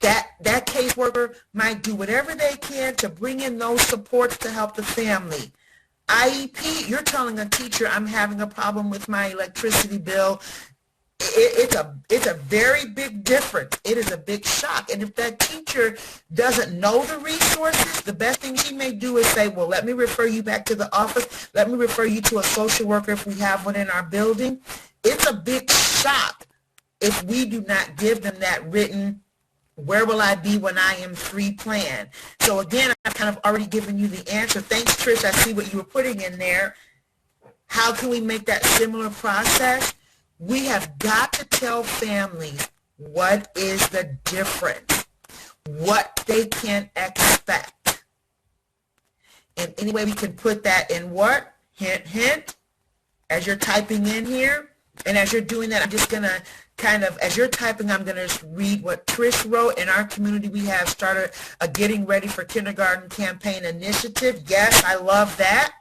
That caseworker might do whatever they can to bring in those supports to help the family. IEP, you're telling a teacher, I'm having a problem with my electricity bill. It's a very big difference. It is a big shock. And if that teacher doesn't know the resources, the best thing she may do is say, well, let me refer you back to the office. Let me refer you to a social worker if we have one in our building. It's a big shock if we do not give them that written, where will I be when I am 3 plan. So again, I've kind of already given you the answer. Thanks, Trish. I see what you were putting in there. How can we make that similar process? We have got to tell families what is the difference, what they can expect. And any way we can put that in what? Hint, hint, as you're typing in here. And as you're doing that, I'm just going to kind of, as you're typing, I'm going to read what Trish wrote. In our community, we have started a Getting Ready for Kindergarten campaign initiative. Yes, I love that.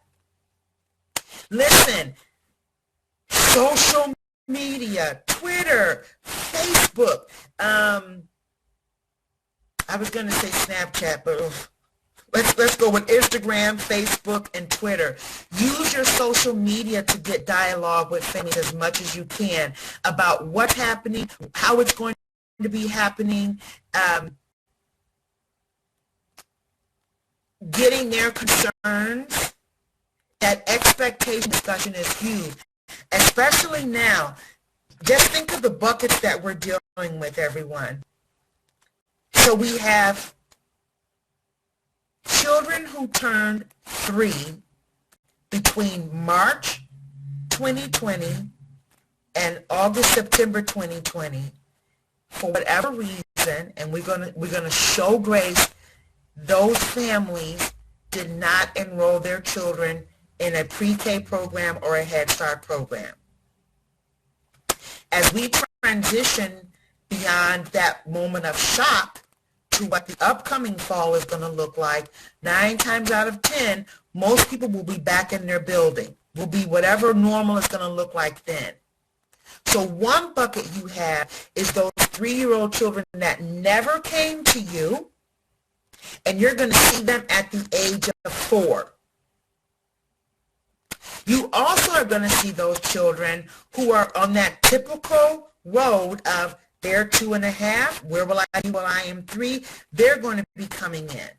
Listen, social media, Twitter, Facebook. I was going to say Snapchat, but let's go with Instagram, Facebook, and Twitter. Use your social media to get dialogue with families as much as you can about what's happening, how it's going to be happening, getting their concerns. That expectation discussion is huge, especially now. Just think of the buckets that we're dealing with, everyone. So we have children who turned 3 between March 2020 and August, September 2020, for whatever reason, and we're gonna show grace, those families did not enroll their children in a pre-K program or a Head Start program. As we transition beyond that moment of shock to what the upcoming fall is going to look like, 9 times out of 10, most people will be back in their building, will be whatever normal is going to look like then. So one bucket you have is those 3-year-old children that never came to you, and you're going to see them at the age of 4. You also are going to see those children who are on that typical road of they're 2.5, where will I be when I am 3? They're going to be coming in.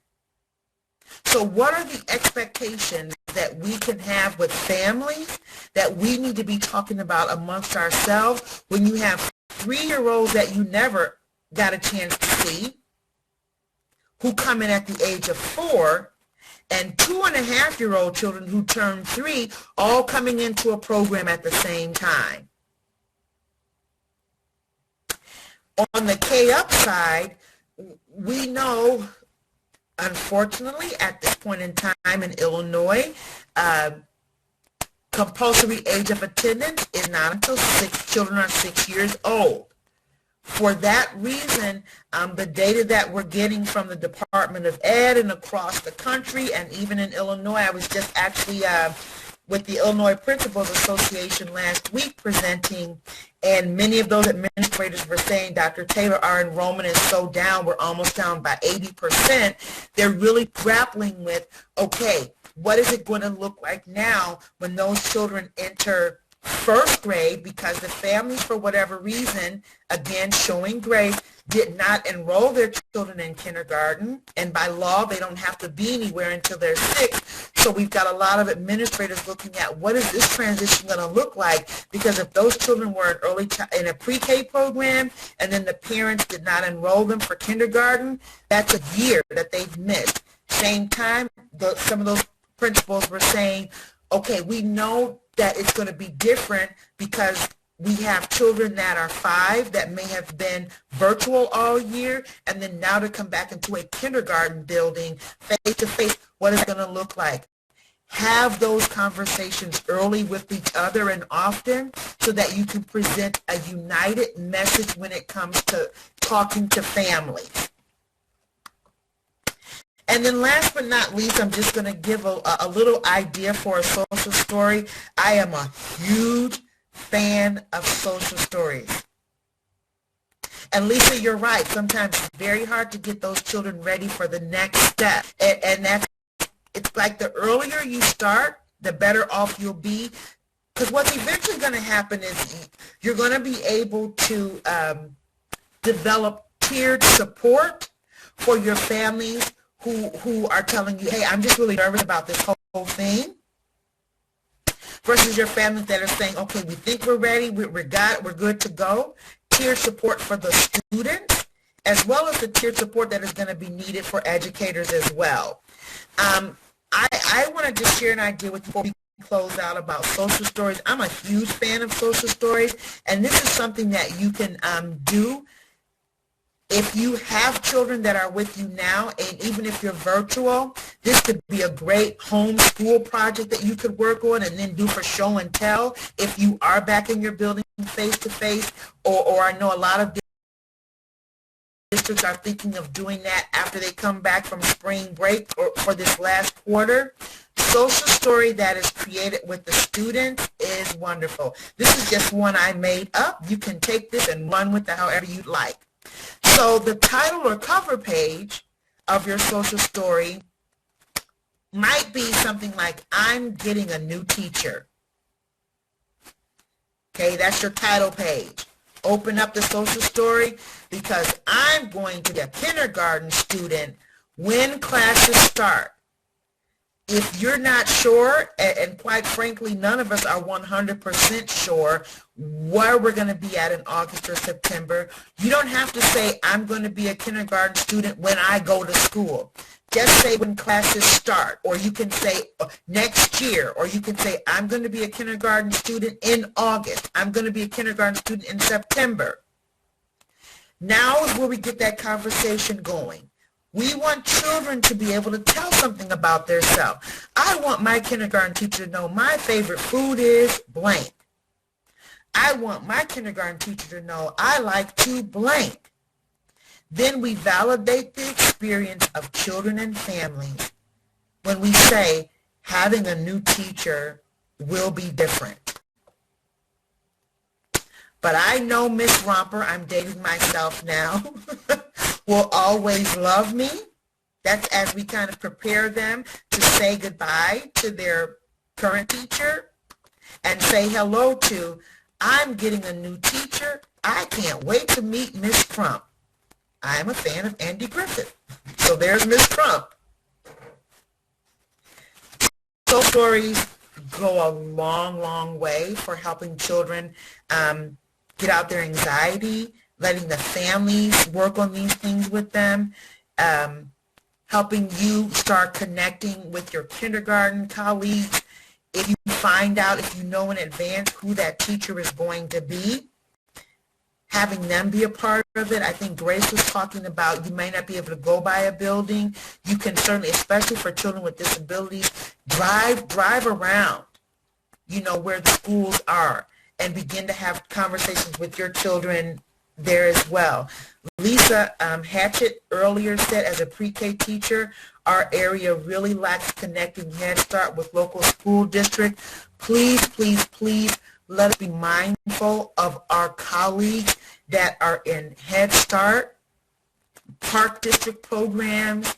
So what are the expectations that we can have with families that we need to be talking about amongst ourselves when you have 3-year-olds that you never got a chance to see, who come in at the age of 4, and 2.5-year-old children who turn 3, all coming into a program at the same time. On the K-up side, we know, unfortunately, at this point in time in Illinois, compulsory age of attendance is not until children are 6 years old. For that reason, the data that we're getting from the Department of Ed and across the country, and even in Illinois, I was just actually with the Illinois Principals Association last week presenting, and many of those administrators were saying, Dr. Taylor, our enrollment is so down, we're almost down by 80%. They're really grappling with, okay, what is it going to look like now when those children enter 1st grade, because the families, for whatever reason, again, showing grace, did not enroll their children in kindergarten, and by law, they don't have to be anywhere until they're 6. So we've got a lot of administrators looking at what is this transition going to look like, because if those children were in a pre-K program and then the parents did not enroll them for kindergarten, that's a year that they've missed. Same time, some of those principals were saying, okay, we know that it's going to be different because we have children that are 5 that may have been virtual all year, and then now to come back into a kindergarten building face-to-face, What is it going to look like? Have those conversations early with each other and often so that you can present a united message when it comes to talking to families. And then last but not least, I'm just going to give a little idea for a social story. I am a huge fan of social stories. And Lisa, you're right. Sometimes it's very hard to get those children ready for the next step. And it's like the earlier you start, the better off you'll be. Because what's eventually going to happen is you're going to be able to develop tiered support for your families who are telling you, hey, I'm just really nervous about this whole thing, versus your families that are saying, okay, we think we're ready, we're good to go. Tiered support for the students, as well as the tiered support that is going to be needed for educators as well. I want to just share an idea with you before we close out about social stories. I'm a huge fan of social stories, and this is something that you can do if you have children that are with you now, and even if you're virtual. This could be a great homeschool project that you could work on and then do for show and tell if you are back in your building face-to-face, or I know a lot of districts are thinking of doing that after they come back from spring break or for this last quarter. Social story that is created with the students is wonderful. This is just one I made up. You can take this and run with it however you'd like. So the title or cover page of your social story might be something like, I'm getting a new teacher. Okay, that's your title page. Open up the social story, because I'm going to be a kindergarten student when classes start. If you're not sure, and quite frankly, none of us are 100% sure where we're going to be at in August or September, you don't have to say, I'm going to be a kindergarten student when I go to school. Just say when classes start, or you can say next year, or you can say, I'm going to be a kindergarten student in August. I'm going to be a kindergarten student in September. Now is where we get that conversation going. We want children to be able to tell something about themselves. I want my kindergarten teacher to know my favorite food is blank. I want my kindergarten teacher to know I like to blank. Then we validate the experience of children and families when we say having a new teacher will be different. But I know Miss Romper, I'm dating myself now, will always love me. That's as we kind of prepare them to say goodbye to their current teacher and say hello to, I'm getting a new teacher. I can't wait to meet Miss Crump. I'm a fan of Andy Griffith. So there's Miss Crump. So stories go a long, long way for helping children get out their anxiety, letting the families work on these things with them, helping you start connecting with your kindergarten colleagues. If you find out, if you know in advance who that teacher is going to be, having them be a part of it. I think Grace was talking about you may not be able to go by a building. You can certainly, especially for children with disabilities, drive around, where the schools are and begin to have conversations with your children there as well. Lisa Hatchett earlier said, as a pre-K teacher, our area really lacks connecting Head Start with local school district. Please, please, please let us be mindful of our colleagues that are in Head Start, Park District programs,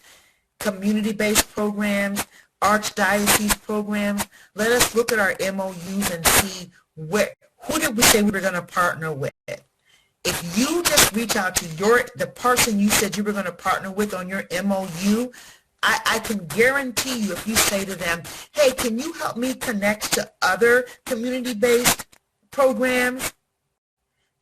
community-based programs, archdiocese programs. Let us look at our MOUs and see who did we say we were going to partner with. If you just reach out to the person you said you were going to partner with on your MOU, I can guarantee you, if you say to them, hey, can you help me connect to other community-based programs?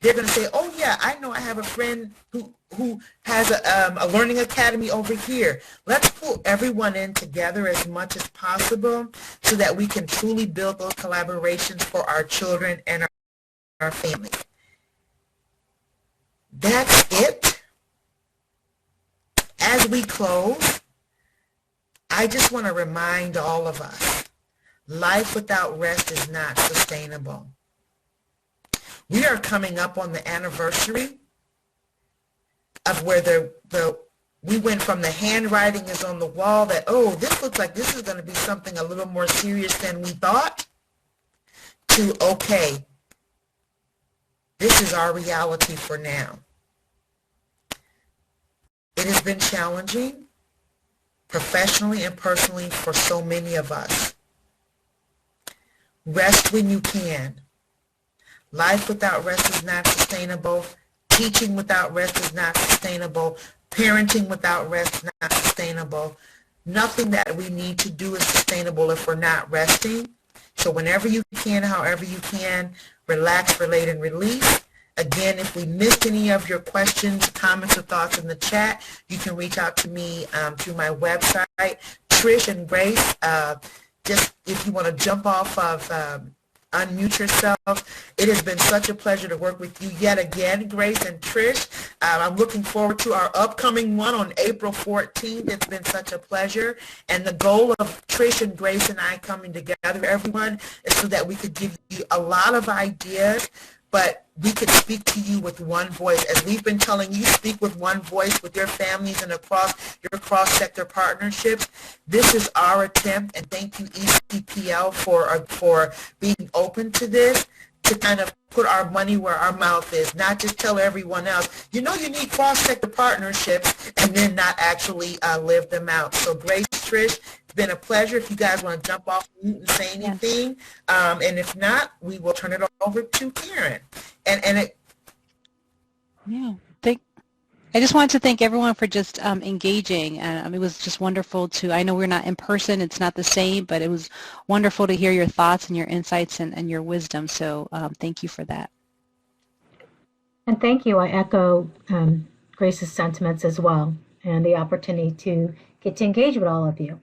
They're going to say, oh, yeah, I know I have a friend who has a learning academy over here. Let's pull everyone in together as much as possible so that we can truly build those collaborations for our children and our families. That's it. As we close, I just want to remind all of us, life without rest is not sustainable. We are coming up on the anniversary of where we went from the handwriting is on the wall that, oh, this looks like this is going to be something a little more serious than we thought, to, okay, this is our reality for now. It has been challenging, professionally and personally, for so many of us. Rest when you can. Life without rest is not sustainable. Teaching without rest is not sustainable. Parenting without rest is not sustainable. Nothing that we need to do is sustainable if we're not resting. So whenever you can, however you can, relax, relate, and release. Again, if we missed any of your questions, comments, or thoughts in the chat, you can reach out to me through my website. Trish and Grace, just if you want to jump off of unmute yourself. It has been such a pleasure to work with you yet again, Grace and Trish. I'm looking forward to our upcoming one on April 14th. It's been such a pleasure. And the goal of Trish and Grace and I coming together, everyone, is so that we could give you a lot of ideas, but we could speak to you with one voice. As we've been telling you, speak with one voice with your families and across your cross-sector partnerships. This is our attempt, and thank you, ECPL, for being open to this, to kind of put our money where our mouth is, not just tell everyone else, you know you need cross-sector partnerships, and then not actually live them out. So Grace, Trish, it's been a pleasure. If you guys want to jump off mute and say anything, and if not, we will turn it over to Karen. I just wanted to thank everyone for just engaging. It was just wonderful I know we're not in person, it's not the same, but it was wonderful to hear your thoughts and your insights and your wisdom. So thank you for that. And thank you. I echo Grace's sentiments as well, and the opportunity to get to engage with all of you.